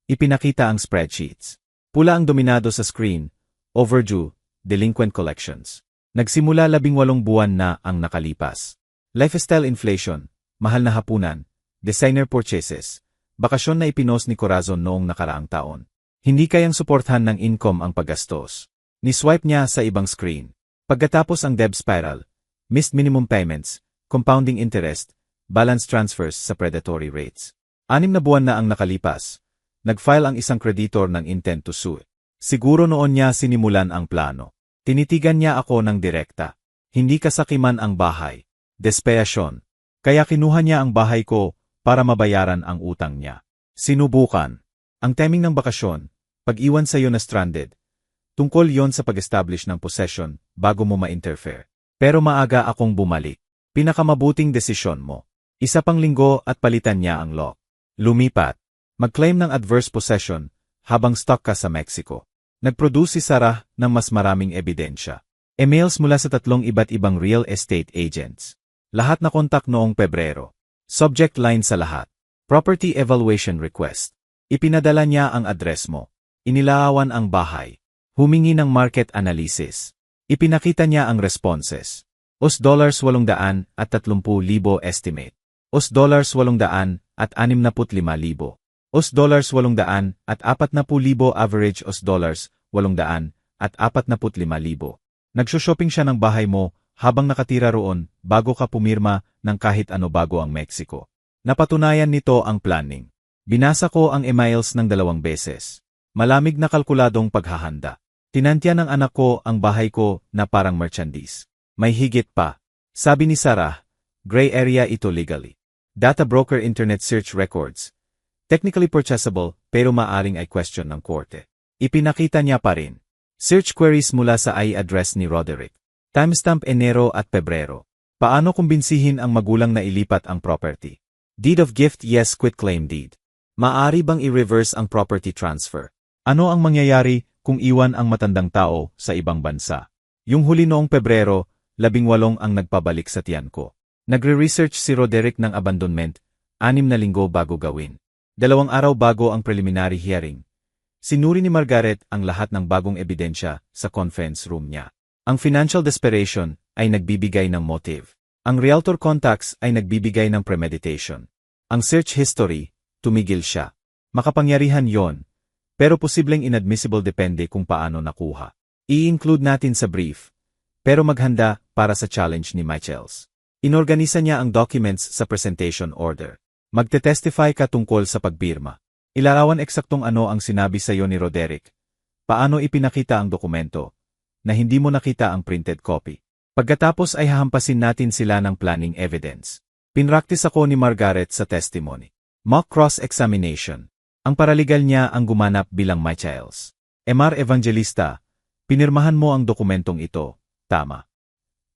ipinakita ang spreadsheets. Pula ang dominado sa screen, overdue, delinquent collections. Nagsimula 18 buwan na ang nakalipas. Lifestyle inflation, mahal na hapunan, designer purchases, bakasyon na ipinos ni Corazon noong nakaraang taon. Hindi kayang suportahan ng income ang paggastos. Ni-swipe niya sa ibang screen. Pagkatapos ang debt spiral, missed minimum payments, compounding interest, balance transfers sa predatory rates. 6 na buwan na ang nakalipas. Nag-file ang isang creditor ng intent to sue. Siguro noon niya sinimulan ang plano. Tinitigan niya ako ng direkta. Hindi kasakiman ang bahay. Despeasyon. Kaya kinuha niya ang bahay ko para mabayaran ang utang niya. Sinubukan. Ang timing ng bakasyon, pag-iwan sa'yo na stranded. Tungkol yon sa pag-establish ng possession bago mo ma-interfere. Pero maaga akong bumalik. Pinakamabuting desisyon mo. 1 pang linggo at palitan niya ang lock. Lumipat. Mag-claim ng adverse possession habang stuck ka sa Mexico. Nag-produce si Sarah ng mas maraming ebidensya. Emails mula sa 3 iba't ibang real estate agents. Lahat na kontak noong Pebrero. Subject line sa lahat. Property evaluation request. Ipinadala niya ang address mo. Inilaawan ang bahay. Humingi ng market analysis. Ipinakita niya ang responses. $830,000 estimate. $860,000 $840,000 average $845,000. Nagsushopping siya ng bahay mo habang nakatira roon bago ka pumirma ng kahit ano bago ang Mexico. Napatunayan nito ang planning. Binasa ko ang emails ng 2 beses. Malamig na kalkuladong paghahanda. Tinantya ng anak ko ang bahay ko na parang merchandise. May higit pa. Sabi ni Sarah, gray area ito legally. Data broker internet search records. Technically purchasable pero maaring ay question ng korte. Ipinakita niya pa rin. Search queries mula sa IP address ni Roderick. Timestamp Enero at Pebrero. Paano kumbinsihin ang magulang na ilipat ang property? Deed of gift yes, quitclaim deed. Maaari bang i-reverse ang property transfer? Ano ang mangyayari kung iwan ang matandang tao sa ibang bansa? Yung huli noong Pebrero, 18 ang nagpabalik sa tiyan ko. Nagre-research si Roderick ng abandonment, 6 na linggo bago gawin. 2 araw bago ang preliminary hearing. Sinuri ni Margaret ang lahat ng bagong ebidensya sa conference room niya. Ang financial desperation ay nagbibigay ng motive. Ang realtor contacts ay nagbibigay ng premeditation. Ang search history, tumigil siya. Makapangyarihan yon. Pero posibleng inadmissible depende kung paano nakuha. I-include natin sa brief. Pero maghanda para sa challenge ni Michels. Inorganisa niya ang documents sa presentation order. Magte-testify ka tungkol sa pagbirma. Ilarawan eksaktong ano ang sinabi sa iyo ni Roderick. Paano ipinakita ang dokumento na hindi mo nakita ang printed copy. Pagkatapos ay hahampasin natin sila ng planning evidence. Pinraktis ako ni Margaret sa testimony. Mock cross-examination. Ang paralegal niya ang gumanap bilang Michels. Mr. Evangelista, pinirmahan mo ang dokumentong ito, tama.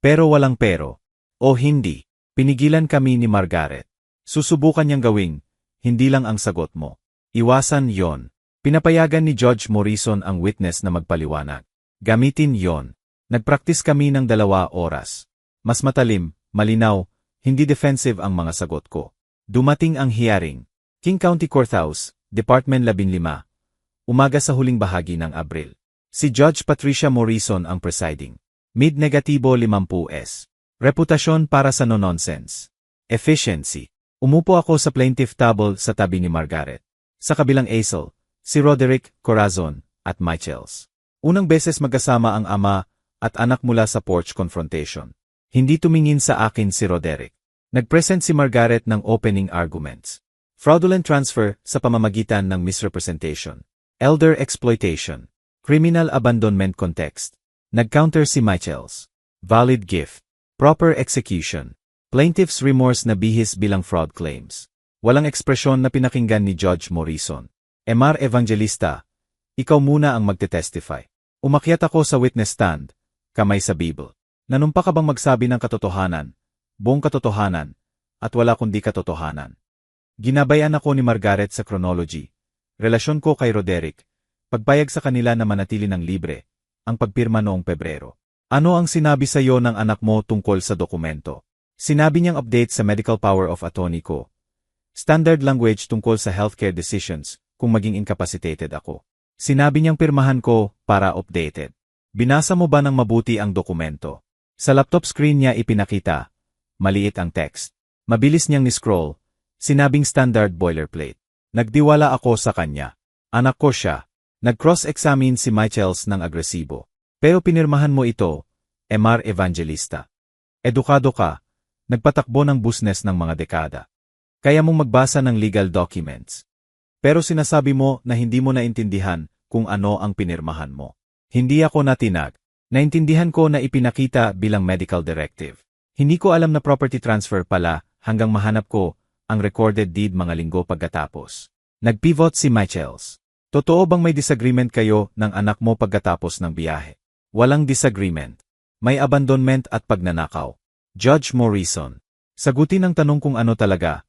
Pero walang pero. O hindi. Pinigilan kami ni Margaret. Susubukan niyang gawing, hindi lang ang sagot mo. Iwasan yon. Pinapayagan ni Judge Morrison ang witness na magpaliwanag. Gamitin yon. Nagpraktis kami ng 2 oras. Mas matalim, malinaw, hindi defensive ang mga sagot ko. Dumating ang hearing. King County Courthouse, Department 15. Umaga sa huling bahagi ng Abril. Si Judge Patricia Morrison ang presiding. Mid negatibo 50s. Reputasyon para sa no-nonsense. Efficiency. Umupo ako sa plaintiff table sa tabi ni Margaret. Sa kabilang easel, si Roderick, Corazon, at Michels. Unang beses magkasama ang ama at anak mula sa porch confrontation. Hindi tumingin sa akin si Roderick. Nagpresent si Margaret ng opening arguments. Fraudulent transfer sa pamamagitan ng misrepresentation. Elder exploitation. Criminal abandonment context. Nag-counter si Michels. Valid gift. Proper execution. Plaintiff's remorse na bihis bilang fraud claims. Walang ekspresyon na pinakinggan ni Judge Morrison. Emar Evangelista, ikaw muna ang magte-testify. Umakyat ako sa witness stand, kamay sa Bible. Nanumpa ka bang magsabi ng katotohanan, buong katotohanan, at wala kundi katotohanan? Ginabayan ako ni Margaret sa chronology. Relasyon ko kay Roderick. Pagpayag sa kanila na manatili ng libre. Ang pagpirma noong Pebrero. Ano ang sinabi sa iyo ng anak mo tungkol sa dokumento? Sinabi niyang update sa medical power of attorney ko. Standard language tungkol sa healthcare decisions kung maging incapacitated ako. Sinabi niyang pirmahan ko para updated. Binasa mo ba ng mabuti ang dokumento? Sa laptop screen niya ipinakita. Maliit ang text. Mabilis niyang ni-scroll. Sinabing standard boilerplate. Nagdiwala ako sa kanya. Anak ko siya. Nag-cross-examine si Michels ng agresibo. Pero pinirmahan mo ito, Emar Evangelista. Edukado ka. Nagpatakbo ng business ng mga dekada. Kaya mong magbasa ng legal documents. Pero sinasabi mo na hindi mo naintindihan kung ano ang pinirmahan mo. Hindi ako natinag. Naintindihan ko na ipinakita bilang medical directive. Hindi ko alam na property transfer pala hanggang mahanap ko ang recorded deed mga linggo pagkatapos. Nag-pivot si Michels. Totoo bang may disagreement kayo ng anak mo pagkatapos ng biyahe? Walang disagreement. May abandonment at pagnanakaw. Judge Morrison. Sagutin ang tanong kung ano talaga.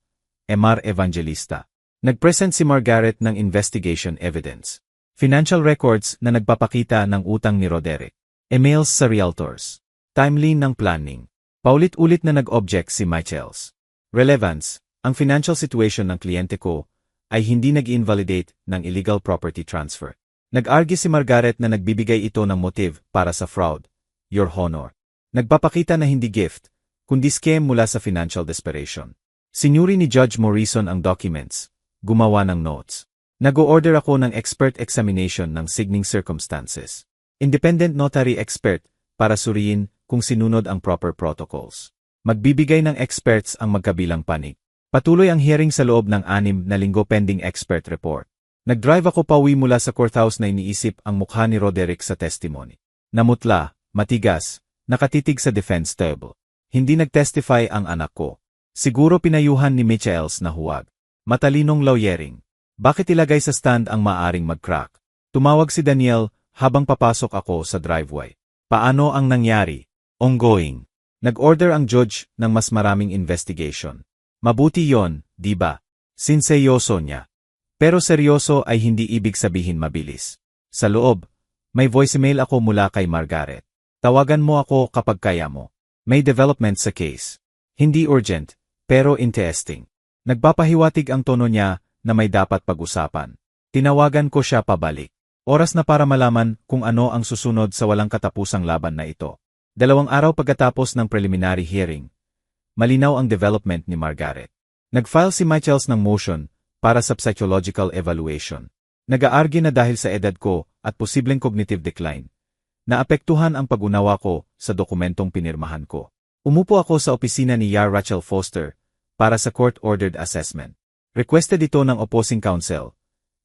Emar Evangelista. Nagpresent si Margaret ng investigation evidence. Financial records na nagpapakita ng utang ni Roderick. Emails sa realtors. Timeline ng planning. Paulit-ulit na nag-object si Michels. Relevance. Ang financial situation ng kliyente ko ay hindi nag-invalidate ng illegal property transfer. Nag-argue si Margaret na nagbibigay ito ng motive para sa fraud, your honor. Nagpapakita na hindi gift, kundi scam mula sa financial desperation. Sinuri ni Judge Morrison ang documents, gumawa ng notes. Nag-o-order ako ng expert examination ng signing circumstances. Independent notary expert para suriin kung sinunod ang proper protocols. Magbibigay ng experts ang magkabilang panig. Patuloy ang hearing sa loob ng 6 na linggo pending expert report. Nag-drive ako pauwi mula sa courthouse na iniisip ang mukha ni Roderick sa testimony. Namutla, matigas, nakatitig sa defense table. Hindi nag-testify ang anak ko. Siguro pinayuhan ni Michels na huwag. Matalinong lawyering. Bakit ilagay sa stand ang maaring mag-crack? Tumawag si Daniel habang papasok ako sa driveway. Paano ang nangyari? Ongoing. Nag-order ang judge ng mas maraming investigation. Mabuti yon, di ba? Sinseryoso niya. Pero seryoso ay hindi ibig sabihin mabilis. Sa loob, may voicemail ako mula kay Margaret. Tawagan mo ako kapag kaya mo. May development sa case. Hindi urgent, pero interesting. Nagpapahiwatig ang tono niya na may dapat pag-usapan. Tinawagan ko siya pabalik. Oras na para malaman kung ano ang susunod sa walang katapusang laban na ito. 2 araw pagkatapos ng preliminary hearing. Malinaw ang development ni Margaret. Nag-file si Michels ng motion para sa psychological evaluation. Nag-aargue na dahil sa edad ko at posibleng cognitive decline, naapektuhan ang pag-unawa ko sa dokumentong pinirmahan ko. Umupo ako sa opisina ni Yar Rachel Foster para sa court-ordered assessment. Requested ito ng opposing counsel.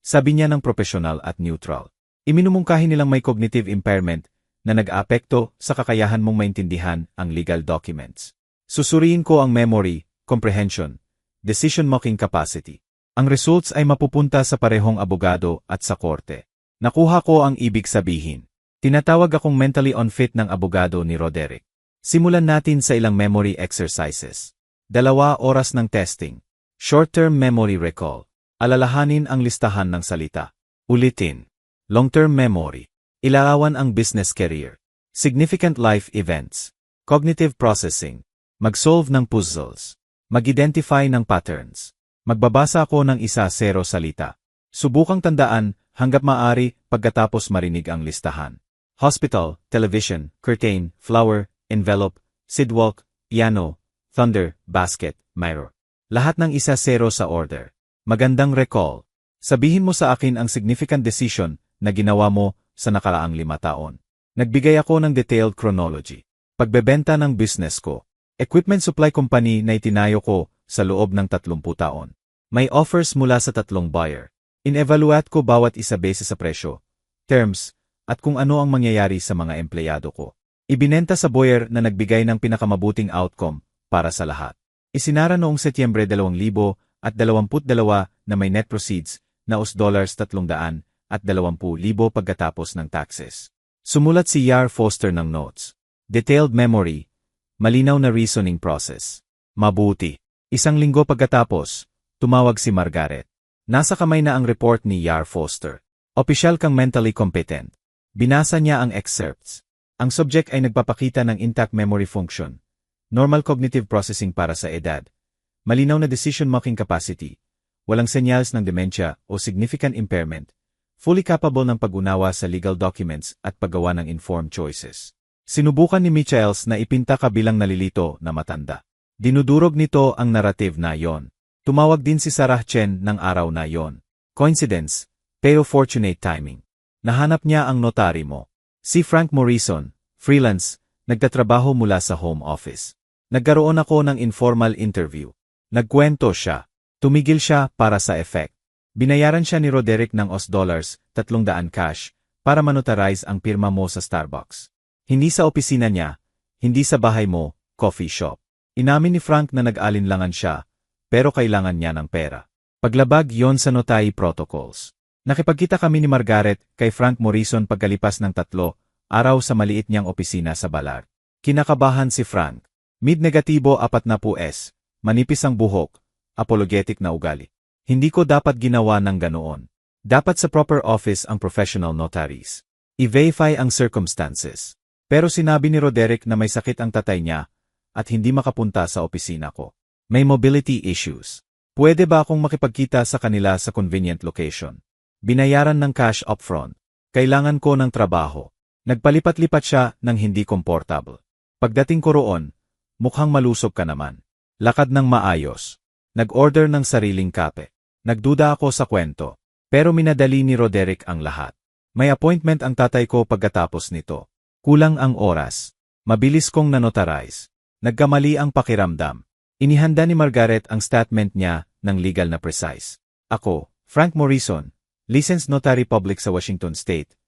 Sabi niya ng professional at neutral. Iminumungkahi nilang may cognitive impairment na nag-aapekto sa kakayahan mong maintindihan ang legal documents. Susuriin ko ang memory, comprehension, decision-making capacity. Ang results ay mapupunta sa parehong abogado at sa korte. Nakuha ko ang ibig sabihin. Tinatawag akong mentally unfit ng abogado ni Roderick. Simulan natin sa ilang memory exercises. 2 oras ng testing. Short-term memory recall. Alalahanin ang listahan ng salita. Ulitin. Long-term memory. Ilarawan ang business career. Significant life events. Cognitive processing. Mag-solve ng puzzles. Mag-identify ng patterns. Magbabasa ako ng 1-0 salita. Subukang tandaan hanggat maaari pagkatapos marinig ang listahan. Hospital, television, curtain, flower, envelope, sidewalk, piano, thunder, basket, mirror. Lahat ng isa 0 sa order. Magandang recall. Sabihin mo sa akin ang significant decision na ginawa mo sa nakaraang 5 taon. Nagbigay ako ng detailed chronology. Pagbebenta ng business ko. Equipment supply company na itinayo ko sa loob ng 30 taon. May offers mula sa 3 buyer. In-evaluate ko bawat isa base sa presyo, terms, at kung ano ang mangyayari sa mga empleyado ko. Ibinenta sa buyer na nagbigay ng pinakamabuting outcome para sa lahat. Isinara noong Setyembre 2022 na may net proceeds na $320,000 pagkatapos ng taxes. Sumulat si Yar Foster ng notes. Detailed memory, malinaw na reasoning process. Mabuti. 1 linggo pagkatapos, tumawag si Margaret. Nasa kamay na ang report ni Yar Foster. Opisyal kang mentally competent. Binasa niya ang excerpts. Ang subject ay nagpapakita ng intact memory function, normal cognitive processing para sa edad, malinaw na decision-making capacity, walang senyales ng dementia o significant impairment, fully capable ng pag-unawa sa legal documents at paggawa ng informed choices. Sinubukan ni Michaels na ipinta kabilang nalilito na matanda. Dinudurog nito ang narrative na yon. Tumawag din si Sarah Chen ng araw na yon. Coincidence, pero fortunate timing. Nahanap niya ang notary mo. Si Frank Morrison, freelance, nagtatrabaho mula sa home office. Nagkaroon ako ng informal interview. Nagkwento siya. Tumigil siya para sa effect. Binayaran siya ni Roderick ng $300 cash para manotarize ang pirma mo sa Starbucks. Hindi sa opisina niya, hindi sa bahay mo, coffee shop. Inamin ni Frank na nag-alinlangan siya, pero kailangan niya ng pera. Paglabag yon sa notary protocols. Nakipagkita kami ni Margaret kay Frank Morrison pagkalipas ng 3 araw sa maliit niyang opisina sa Ballard. Kinakabahan si Frank. Mid-negatibo 40S, manipis ang buhok, apologetic na ugali. Hindi ko dapat ginawa ng ganoon. Dapat sa proper office ang professional notaries. I-verify ang circumstances. Pero sinabi ni Roderick na may sakit ang tatay niya at hindi makapunta sa opisina ko. May mobility issues. Pwede ba akong makipagkita sa kanila sa convenient location? Binayaran ng cash upfront. Kailangan ko ng trabaho. Nagpalipat-lipat siya ng hindi comfortable. Pagdating ko roon, mukhang malusog ka naman. Lakad ng maayos. Nag-order ng sariling kape. Nagduda ako sa kwento. Pero minadali ni Roderick ang lahat. May appointment ang tatay ko pagkatapos nito. Kulang ang oras. Mabilis kong nanotarize. Nagkamali ang pakiramdam. Inihanda ni Margaret ang statement niya ng legal na precise. Ako, Frank Morrison, licensed notary public sa Washington State,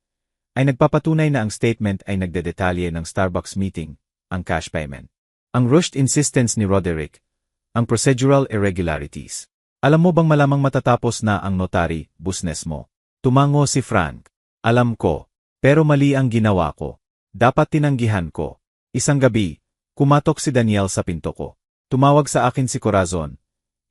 ay nagpapatunay na ang statement ay nagdedetalye ng Starbucks meeting, ang cash payment. Ang rushed insistence ni Roderick, ang procedural irregularities. Alam mo bang malamang matatapos na ang notary business mo? Tumango si Frank. Alam ko, pero mali ang ginawa ko. Dapat tinanggihan ko. Isang gabi, kumatok si Daniel sa pinto ko. Tumawag sa akin si Corazon.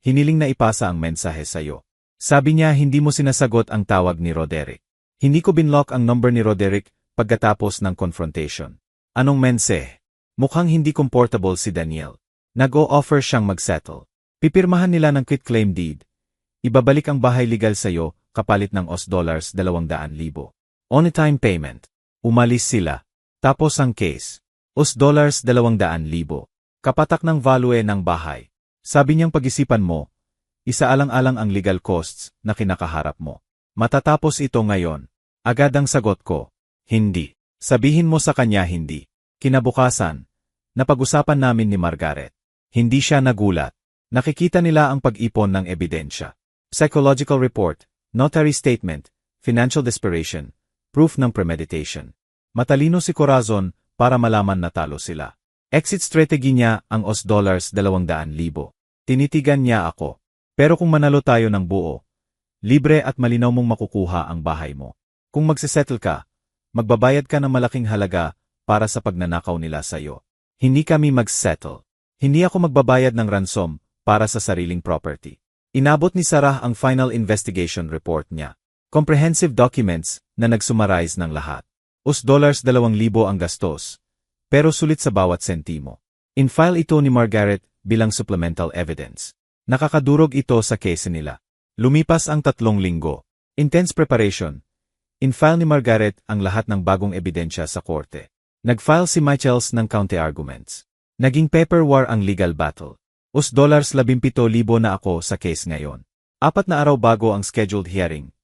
Hiniling na ipasa ang mensahe sa'yo. Sabi niya hindi mo sinasagot ang tawag ni Roderick. Hindi ko binlock ang number ni Roderick pagkatapos ng confrontation. Anong mensahe? Mukhang hindi comfortable si Daniel. Nag-o-offer siyang mag-settle. Pipirmahan nila ng quitclaim deed. Ibabalik ang bahay legal sa'yo kapalit ng $200,000. On-time payment. Umalis sila. Tapos ang case. $200,000. Kapatak ng value ng bahay. Sabi niyang pag-isipan mo, isaalang-alang ang legal costs na kinakaharap mo. Matatapos ito ngayon. Agad ang sagot ko. Hindi. Sabihin mo sa kanya hindi. Kinabukasan, napag-usapan namin ni Margaret. Hindi siya nagulat. Nakikita nila ang pag-ipon ng ebidensya. Psychological report, notary statement, financial desperation, proof ng premeditation. Matalino si Corazon para malaman na talo sila. Exit strategy niya ang $200,000. Tinitigan niya ako. Pero kung manalo tayo ng buo, libre at malinaw mong makukuha ang bahay mo. Kung magsisettle ka, magbabayad ka ng malaking halaga para sa pagnanakaw nila sa'yo. Hindi kami magsettle. Hindi ako magbabayad ng ransom para sa sariling property. Inabot ni Sarah ang final investigation report niya. Comprehensive documents na nagsummarize ng lahat. $2,000 ang gastos, pero sulit sa bawat sentimo. In-file ito ni Margaret bilang supplemental evidence. Nakakadurog ito sa case nila. Lumipas ang 3 linggo. Intense preparation. In-file ni Margaret ang lahat ng bagong ebidensya sa korte. Nag-file si Michaels ng counter-arguments. Naging paper war ang legal battle. $17,000 na ako sa case ngayon. 4 na araw bago ang scheduled hearing.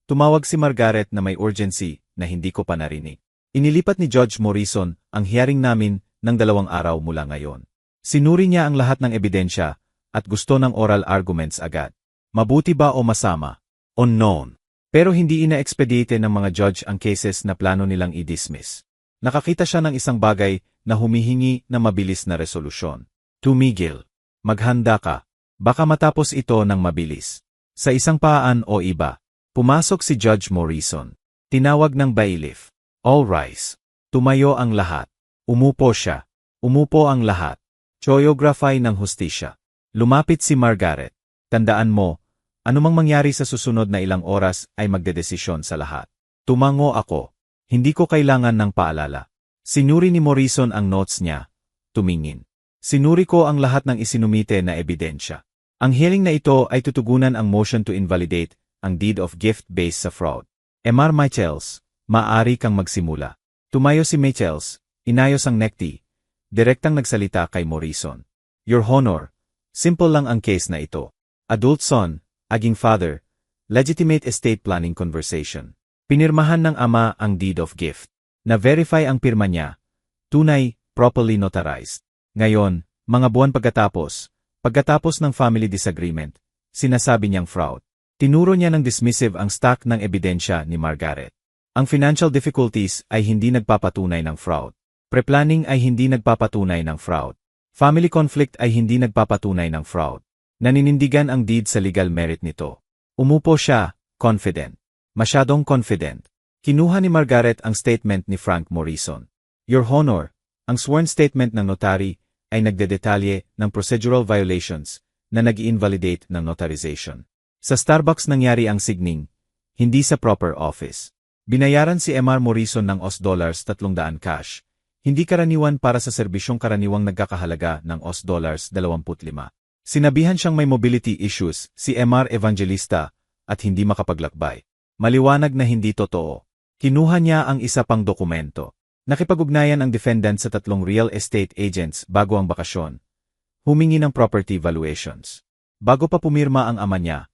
Tumawag si Margaret na may urgency na hindi ko pa narinig. Inilipat ni Judge Morrison ang hearing namin ng 2 araw mula ngayon. Sinuri niya ang lahat ng ebidensya at gusto ng oral arguments agad. Mabuti ba o masama? Unknown. Pero hindi ina-expedite ng mga judge ang cases na plano nilang i-dismiss. Nakakita siya ng isang bagay na humihingi na mabilis na resolusyon. Tumigil. Maghanda ka. Baka matapos ito ng mabilis. Sa isang paan o iba. Pumasok si Judge Morrison. Tinawag ng bailiff. All rise. Tumayo ang lahat. Umupo siya. Umupo ang lahat. Choreography ng hustisya. Lumapit si Margaret. Tandaan mo, anumang mangyari sa susunod na ilang oras ay magdedesisyon sa lahat. Tumango ako. Hindi ko kailangan ng paalala. Sinuri ni Morrison ang notes niya. Tumingin. Sinuri ko ang lahat ng isinumite na ebidensya. Ang hearing na ito ay tutugunan ang motion to invalidate ang deed of gift based sa fraud. Mr. Michaels, maaari kang magsimula. Tumayo si Michaels, inayos ang necktie. Direktang nagsalita kay Morrison. Your Honor, simple lang ang case na ito. Adult son, aging father, legitimate estate planning conversation. Pinirmahan ng ama ang deed of gift. Na-verify ang pirma niya. Tunay, properly notarized. Ngayon, mga buwan pagkatapos ng family disagreement, sinasabi niyang fraud. Tinuro niya ng dismissive ang stack ng ebidensya ni Margaret. Ang financial difficulties ay hindi nagpapatunay ng fraud. Pre-planning ay hindi nagpapatunay ng fraud. Family conflict ay hindi nagpapatunay ng fraud. Naninindigan ang deed sa legal merit nito. Umupo siya, confident. Masyadong confident. Kinuha ni Margaret ang statement ni Frank Morrison. Your Honor, ang sworn statement ng notary ay nagdedetalye ng procedural violations na nag-invalidate ng notarization. Sa Starbucks nangyari ang signing, hindi sa proper office. Binayaran si Mr. Morrison ng $300 cash. Hindi karaniwan para sa serbisyong karaniwang nagkakahalaga ng $25. Sinabihan siyang may mobility issues si Mr. Evangelista at hindi makapaglakbay. Maliwanag na hindi totoo. Kinuha niya ang isa pang dokumento. Nakipag-ugnayan ang defendant sa 3 real estate agents bago ang bakasyon. Humingi ng property valuations. Bago pa pumirma ang ama niya,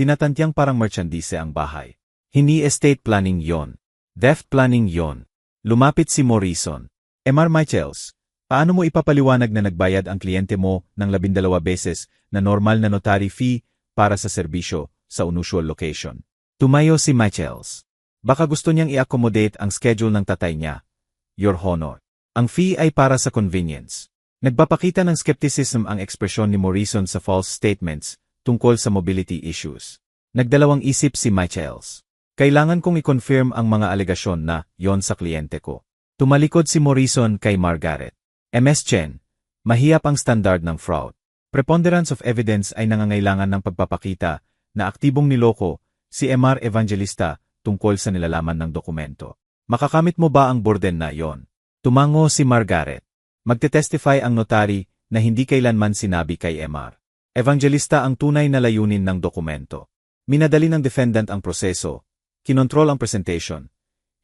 tinatantiang parang merchandise ang bahay. Hindi estate planning yon. Theft planning yon. Lumapit si Morrison. Mr. Michaels, paano mo ipapaliwanag na nagbayad ang kliyente mo ng 12 beses na normal na notary fee para sa serbisyo sa unusual location? Tumayo si Michaels. Baka gusto niyang i-accommodate ang schedule ng tatay niya. Your Honor. Ang fee ay para sa convenience. Nagpapakita ng skepticism ang ekspresyon ni Morrison sa false statements tungkol sa mobility issues. Nagdalawang isip si Michaels. Kailangan kong i-confirm ang mga alegasyon na yon sa kliyente ko. Tumalikod si Morrison kay Margaret. Ms. Chen, mahihap ang standard ng fraud. Preponderance of evidence ay nangangailangan ng pagpapakita na aktibong niloko si Mr. Evangelista tungkol sa nilalaman ng dokumento. Makakamit mo ba ang burden na yon? Tumango si Margaret. Magte-testify ang notary na hindi kailanman sinabi kay Mr. Evangelista ang tunay na layunin ng dokumento. Minadali ng defendant ang proseso, kinontrol ang presentation,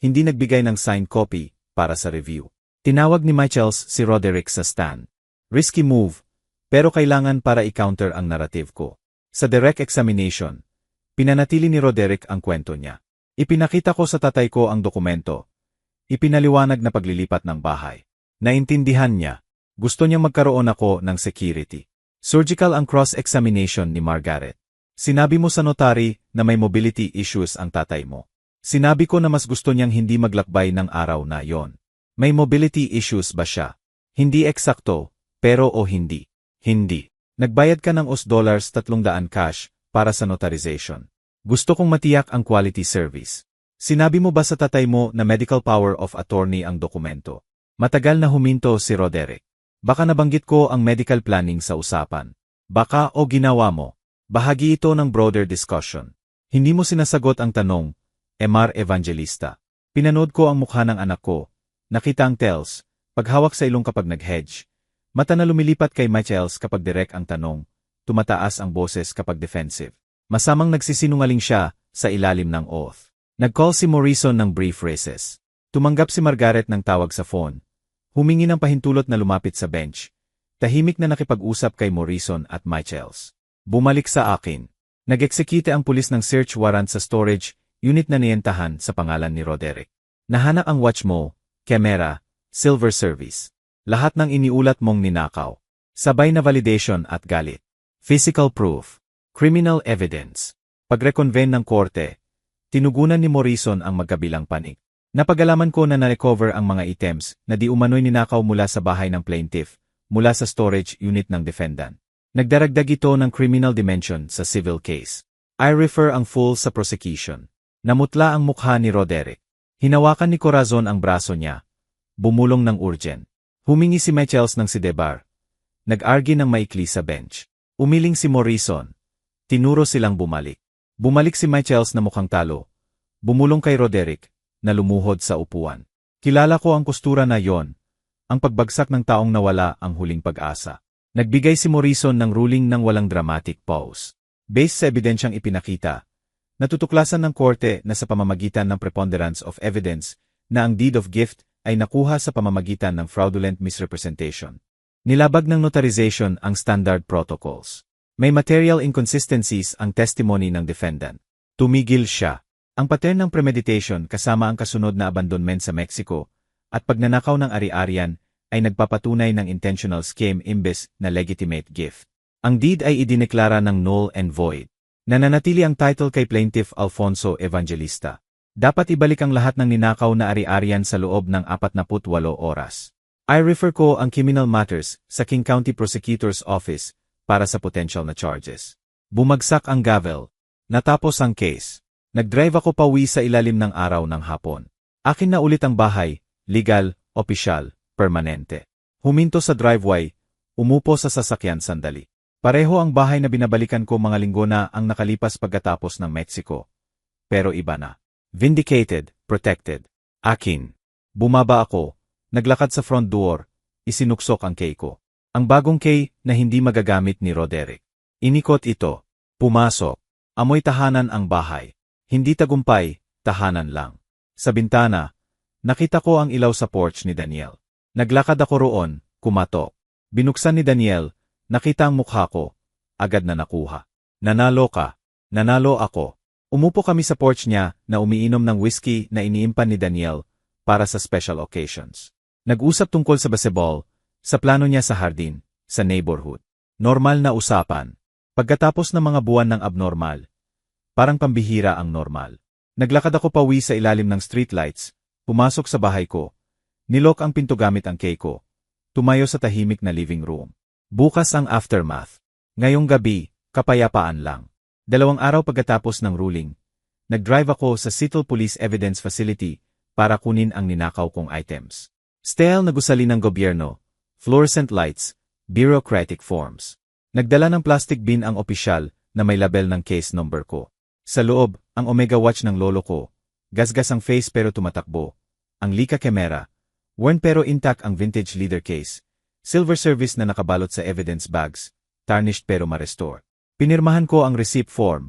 hindi nagbigay ng signed copy para sa review. Tinawag ni Michaels si Roderick sa stand. Risky move, pero kailangan para i-counter ang narrative ko. Sa direct examination, pinanatili ni Roderick ang kwento niya. Ipinakita ko sa tatay ko ang dokumento. Ipinaliwanag na paglilipat ng bahay. Naintindihan niya. Gusto niyang magkaroon ako ng security. Surgical ang cross-examination ni Margaret. Sinabi mo sa notary na may mobility issues ang tatay mo. Sinabi ko na mas gusto niyang hindi maglakbay ng araw na yon. May mobility issues ba siya? Hindi eksakto, pero o hindi. Hindi. Nagbayad ka ng $300 cash para sa notarization. Gusto kong matiyak ang quality service. Sinabi mo ba sa tatay mo na medical power of attorney ang dokumento? Matagal na huminto si Roderick. Baka nabanggit ko ang medical planning sa usapan. Baka o ginawa mo. Bahagi ito ng broader discussion. Hindi mo sinasagot ang tanong, Mr. Evangelista. Pinanood ko ang mukha ng anak ko. Nakita ang tells, paghawak sa ilong kapag nag-hedge. Mata na lumilipat kay Michaels kapag direct ang tanong. Tumataas ang boses kapag defensive. Masamang nagsisinungaling siya sa ilalim ng oath. Nag-call si Morrison ng brief recess. Tumanggap si Margaret ng tawag sa phone. Humingi ng pahintulot na lumapit sa bench. Tahimik na nakipag-usap kay Morrison at Michaels. Bumalik sa akin. Nag-eksekite ang pulis ng search warrant sa storage unit na niyentahan sa pangalan ni Roderick. Nahanap ang watch mo, kamera, silver service. Lahat ng iniulat mong ninakaw. Sabay na validation at galit. Physical proof. Criminal evidence. Pag-reconvene ng korte, tinugunan ni Morrison ang magkabilang panig. Napagalaman ko na na-recover ang mga items na di umano'y ninakaw mula sa bahay ng plaintiff, mula sa storage unit ng defendant. Nagdaragdag ito ng criminal dimension sa civil case. I refer ang full sa prosecution. Namutla ang mukha ni Roderick. Hinawakan ni Corazon ang braso niya. Bumulong ng urgent. Humingi si Michaels ng sidebar. Nag-argue ng maikli sa bench. Umiling si Morrison. Tinuro silang bumalik. Bumalik si Michaels na mukhang talo. Bumulong kay Roderick, na lumuhod sa upuan. Kilala ko ang kustura na yon, ang pagbagsak ng taong nawala ang huling pag-asa. Nagbigay si Morrison ng ruling ng walang dramatic pause. Based sa ebidensyang ipinakita, natutuklasan ng korte na sa pamamagitan ng preponderance of evidence na ang deed of gift ay nakuha sa pamamagitan ng fraudulent misrepresentation. Nilabag ng notarization ang standard protocols. May material inconsistencies ang testimony ng defendant. Tumigil siya. Ang pattern ng premeditation kasama ang kasunod na abandonment sa Mexico at pagnanakaw ng ari-arian ay nagpapatunay ng intentional scheme imbes na legitimate gift. Ang deed ay idineklara ng null and void. Nananatili ang title kay Plaintiff Alfonso Evangelista. Dapat ibalik ang lahat ng ninakaw na ari-arian sa loob ng 48 oras. I refer ko ang criminal matters sa King County Prosecutor's Office para sa potential na charges. Bumagsak ang gavel. Natapos ang case. Nag-drive ako pauwi sa ilalim ng araw ng hapon. Akin na ulit ang bahay, legal, opisyal, permanente. Huminto sa driveway, umupo sa sasakyan sandali. Pareho ang bahay na binabalikan ko mga linggo na ang nakalipas pagkatapos ng Mexico. Pero iba na. Vindicated, protected. Akin. Bumaba ako, naglakad sa front door, isinuksok ang key ko. Ang bagong key na hindi magagamit ni Roderick. Inikot ito. Pumasok. Amoy tahanan ang bahay. Hindi tagumpay, tahanan lang. Sa bintana, nakita ko ang ilaw sa porch ni Daniel. Naglakad ako roon, kumatok. Binuksan ni Daniel, nakita ang mukha ko, agad na nakuha. Nanalo ka. Nanalo ako. Umupo kami sa porch niya na umiinom ng whiskey na iniimpan ni Daniel para sa special occasions. Nag-usap tungkol sa basketball, sa plano niya sa hardin, sa neighborhood. Normal na usapan. Pagkatapos ng mga buwan ng abnormal, parang pambihira ang normal. Naglakad ako pauwi sa ilalim ng streetlights, pumasok sa bahay ko, nilok ang pinto gamit ang key ko, tumayo sa tahimik na living room. Bukas ang aftermath. Ngayong gabi, kapayapaan lang. 2 araw pagkatapos ng ruling, nag-drive ako sa Seattle Police Evidence Facility para kunin ang ninakaw kong items. Stale na gusali ng gobyerno, fluorescent lights, bureaucratic forms. Nagdala ng plastic bin ang opisyal na may label ng case number ko. Sa loob, ang Omega Watch ng lolo ko, gasgas ang face pero tumatakbo, ang Leica camera, worn pero intact ang vintage leather case, silver service na nakabalot sa evidence bags, tarnished pero ma-restore. Pinirmahan ko ang receipt form,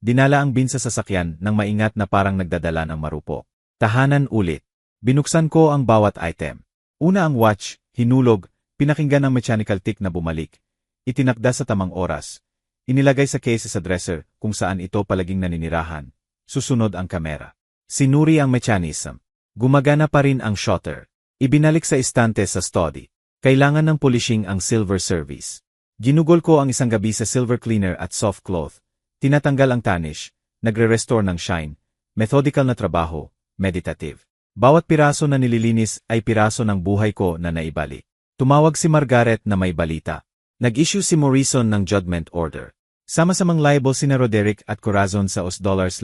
dinala ang bin sa sasakyan nang maingat na parang nagdadala ng marupok. Tahanan ulit. Binuksan ko ang bawat item. Una ang watch, hinulog, pinakinggan ang mechanical tick na bumalik. Itinakda sa tamang oras. Inilagay sa case sa dresser kung saan ito palaging naninirahan. Susunod ang kamera. Sinuri ang mechanism. Gumagana pa rin ang shutter. Ibinalik sa istante sa study. Kailangan ng polishing ang silver service. Ginugol ko ang isang gabi sa silver cleaner at soft cloth. Tinatanggal ang tarnish. Nagre-restore ng shine. Methodical na trabaho. Meditative. Bawat piraso na nililinis ay piraso ng buhay ko na naibalik. Tumawag si Margaret na may balita. Nag-issue si Morrison ng judgment order. Sama-samang liable sina Roderick at Corazon sa $15,000,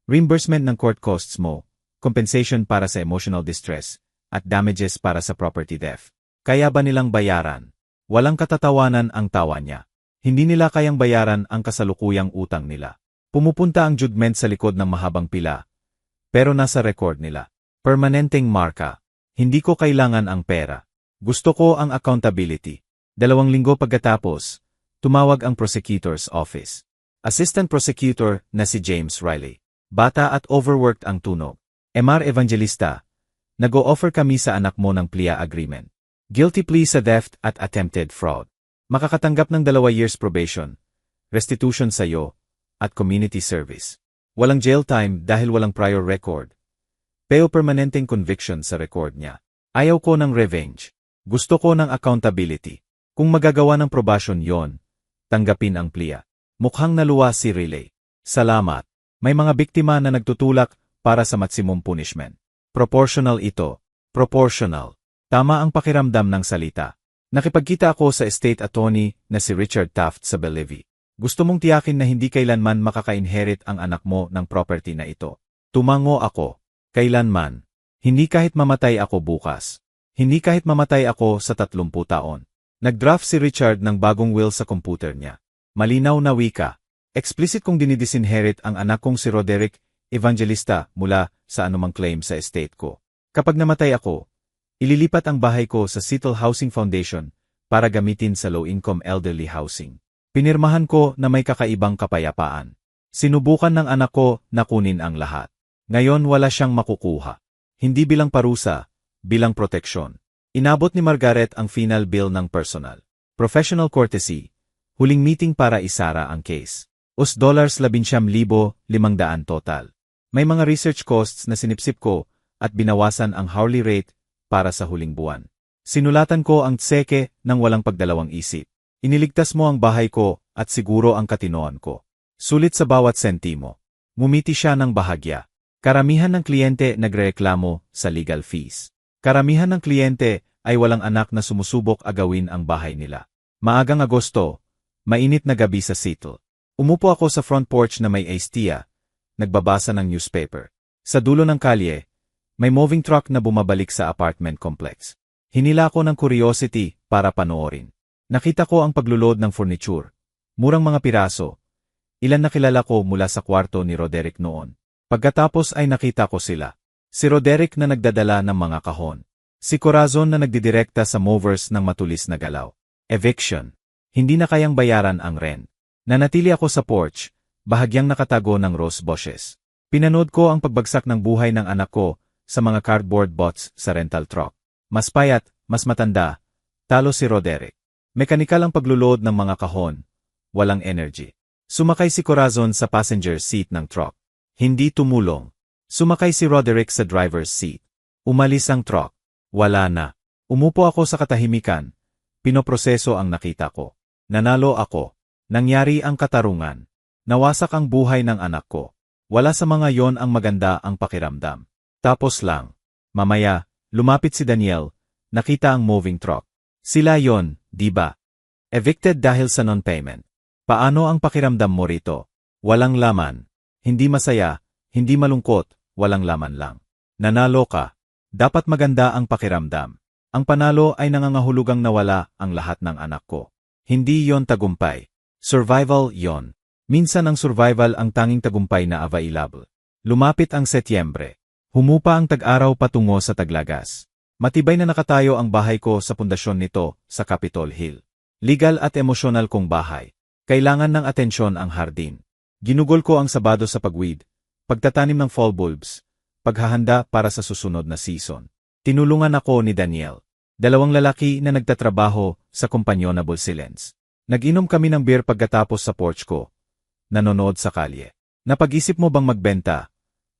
reimbursement ng court costs mo, compensation para sa emotional distress, at damages para sa property theft. Kaya ba nilang bayaran? Walang katatawanan ang tawa niya. Hindi nila kayang bayaran ang kasalukuyang utang nila. Pumupunta ang judgment sa likod ng mahabang pila, pero nasa record nila. Permanenteng marka. Hindi ko kailangan ang pera. Gusto ko ang accountability. 2 linggo pagkatapos, tumawag ang prosecutor's office. Assistant prosecutor na si James Riley. Bata at overworked ang tunog. MR Evangelista, nag-o-offer kami sa anak mo ng PLEA agreement. Guilty plea sa theft at attempted fraud. Makakatanggap ng 2 years probation, restitution sa iyo, at community service. Walang jail time dahil walang prior record. Pero permanenteng conviction sa record niya. Ayaw ko ng revenge. Gusto ko ng accountability. Kung magagawa ng probation yon, tanggapin ang PLEA. Mukhang naluwa si Relay. Salamat. May mga biktima na nagtutulak para sa maximum punishment. Proportional ito. Proportional. Tama ang pakiramdam ng salita. Nakipagkita ako sa estate attorney na si Richard Taft sa Bellevue. Gusto mong tiyakin na hindi kailanman makaka-inherit ang anak mo ng property na ito. Tumango ako. Kailanman. Hindi kahit mamatay ako bukas. Hindi kahit mamatay ako sa 30 taon. Nag-draft si Richard ng bagong will sa computer niya. Malinaw na wika. Explicit kong dinidisinherit ang anak kong si Roderick Evangelista mula sa anumang claim sa estate ko. Kapag namatay ako, ililipat ang bahay ko sa Seattle Housing Foundation para gamitin sa low-income elderly housing. Pinirmahan ko na may kakaibang kapayapaan. Sinubukan ng anak ko na kunin ang lahat. Ngayon wala siyang makukuha. Hindi bilang parusa, bilang proteksyon. Inabot ni Margaret ang final bill ng personal. Professional courtesy, huling meeting para isara ang case. $11,500 total. May mga research costs na sinipsip ko at binawasan ang hourly rate para sa huling buwan. Sinulatan ko ang tseke ng walang pagdalawang isip. Iniligtas mo ang bahay ko at siguro ang katinoan ko. Sulit sa bawat sentimo. Ngumiti siya ng bahagya. Karamihan ng kliyente nagrereklamo sa legal fees. Karamihan ng kliyente ay walang anak na sumusubok agawin ang bahay nila. Maagang Agosto, mainit na gabi sa Seattle. Umupo ako sa front porch na may iced tea, nagbabasa ng newspaper. Sa dulo ng kalye, may moving truck na bumabalik sa apartment complex. Hinila ko ng curiosity para panoorin. Nakita ko ang pagluload ng furniture. Murang mga piraso. Ilan na kilala ko mula sa kwarto ni Roderick noon. Pagkatapos ay nakita ko sila. Si Roderick na nagdadala ng mga kahon. Si Corazon na nagdidirekta sa movers ng matulis na galaw. Eviction. Hindi na kayang bayaran ang rent. Nanatili ako sa porch, bahagyang nakatago ng rose bushes. Pinanood ko ang pagbagsak ng buhay ng anak ko sa mga cardboard bots sa rental truck. Mas payat, mas matanda, talo si Roderick. Mekanikal ang pagluload ng mga kahon, walang energy. Sumakay si Corazon sa passenger seat ng truck. Hindi tumulong. Sumakay si Roderick sa driver's seat. Umalis ang truck. Wala na. Umupo ako sa katahimikan. Pinoproseso ang nakita ko. Nanalo ako. Nangyari ang katarungan. Nawasak ang buhay ng anak ko. Wala sa mga yon ang maganda ang pakiramdam. Tapos lang. Mamaya, lumapit si Daniel, nakita ang moving truck. Sila yon, di ba? Evicted dahil sa non-payment. Paano ang pakiramdam mo rito? Walang laman. Hindi masaya, hindi malungkot, walang laman lang. Nanalo ka. Dapat maganda ang pakiramdam. Ang panalo ay nangangahulugang nawala ang lahat ng anak ko. Hindi yon tagumpay. Survival yon. Minsan ang survival ang tanging tagumpay na available. Lumapit ang Setyembre. Humupa ang tag-araw patungo sa Taglagas. Matibay na nakatayo ang bahay ko sa pundasyon nito sa Capitol Hill. Legal at emosyonal kong bahay. Kailangan ng atensyon ang hardin. Ginugol ko ang Sabado sa pagweed, pagtatanim ng fall bulbs, paghahanda para sa susunod na season. Tinulungan ako ni Daniel. 2 lalaki na nagtatrabaho sa Companionable Silence. Nag-inom kami ng beer pagkatapos sa porch ko. Nanonood sa kalye. Napag-isip mo bang magbenta?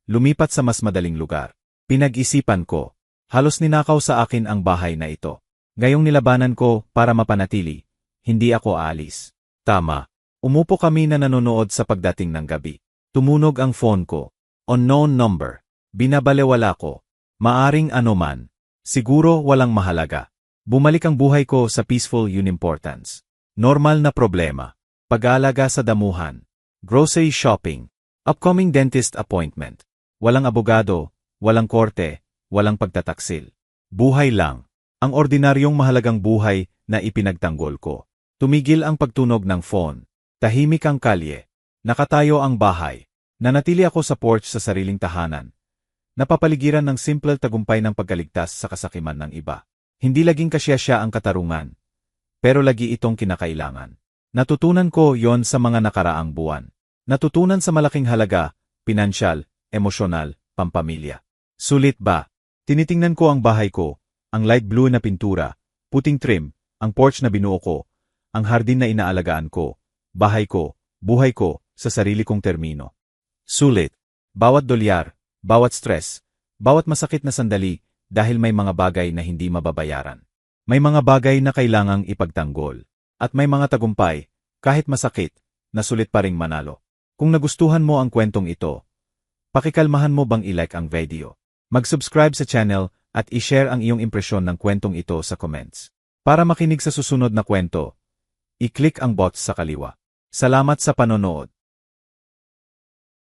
Lumipat sa mas madaling lugar. Pinag-isipan ko. Halos ninakaw sa akin ang bahay na ito. Ngayong nilabanan ko para mapanatili. Hindi ako aalis. Tama. Umupo kami na nanonood sa pagdating ng gabi. Tumunog ang phone ko. Unknown number. Binabalewala ko. Maaring anuman. Siguro walang mahalaga. Bumalik ang buhay ko sa peaceful unimportance. Normal na problema. Pag-aalaga sa damuhan. Grocery shopping. Upcoming dentist appointment. Walang abogado, walang korte, walang pagtataksil. Buhay lang. Ang ordinaryong mahalagang buhay na ipinagtanggol ko. Tumigil ang pagtunog ng phone. Tahimik ang kalye. Nakatayo ang bahay. Nanatili ako sa porch sa sariling tahanan. Napapaligiran ng simple tagumpay ng pagkaligtas sa kasakiman ng iba. Hindi laging kasyasya ang katarungan. Pero lagi itong kinakailangan. Natutunan ko yon sa mga nakaraang buwan. Natutunan sa malaking halaga, pinansyal, emosyonal, pampamilya. Sulit ba? Tinitingnan ko ang bahay ko, ang light blue na pintura, puting trim, ang porch na binuo ko, ang hardin na inaalagaan ko, bahay ko, buhay ko, sa sarili kong termino. Sulit. Bawat dolyar, bawat stress, bawat masakit na sandali dahil may mga bagay na hindi mababayaran. May mga bagay na kailangang ipagtanggol. At may mga tagumpay, kahit masakit, na sulit pa ring manalo. Kung nagustuhan mo ang kwentong ito, pakikalmahan mo bang i-like ang video? Mag-subscribe sa channel at i-share ang iyong impresyon ng kwentong ito sa comments. Para makinig sa susunod na kwento, i-click ang box sa kaliwa. Salamat sa panonood.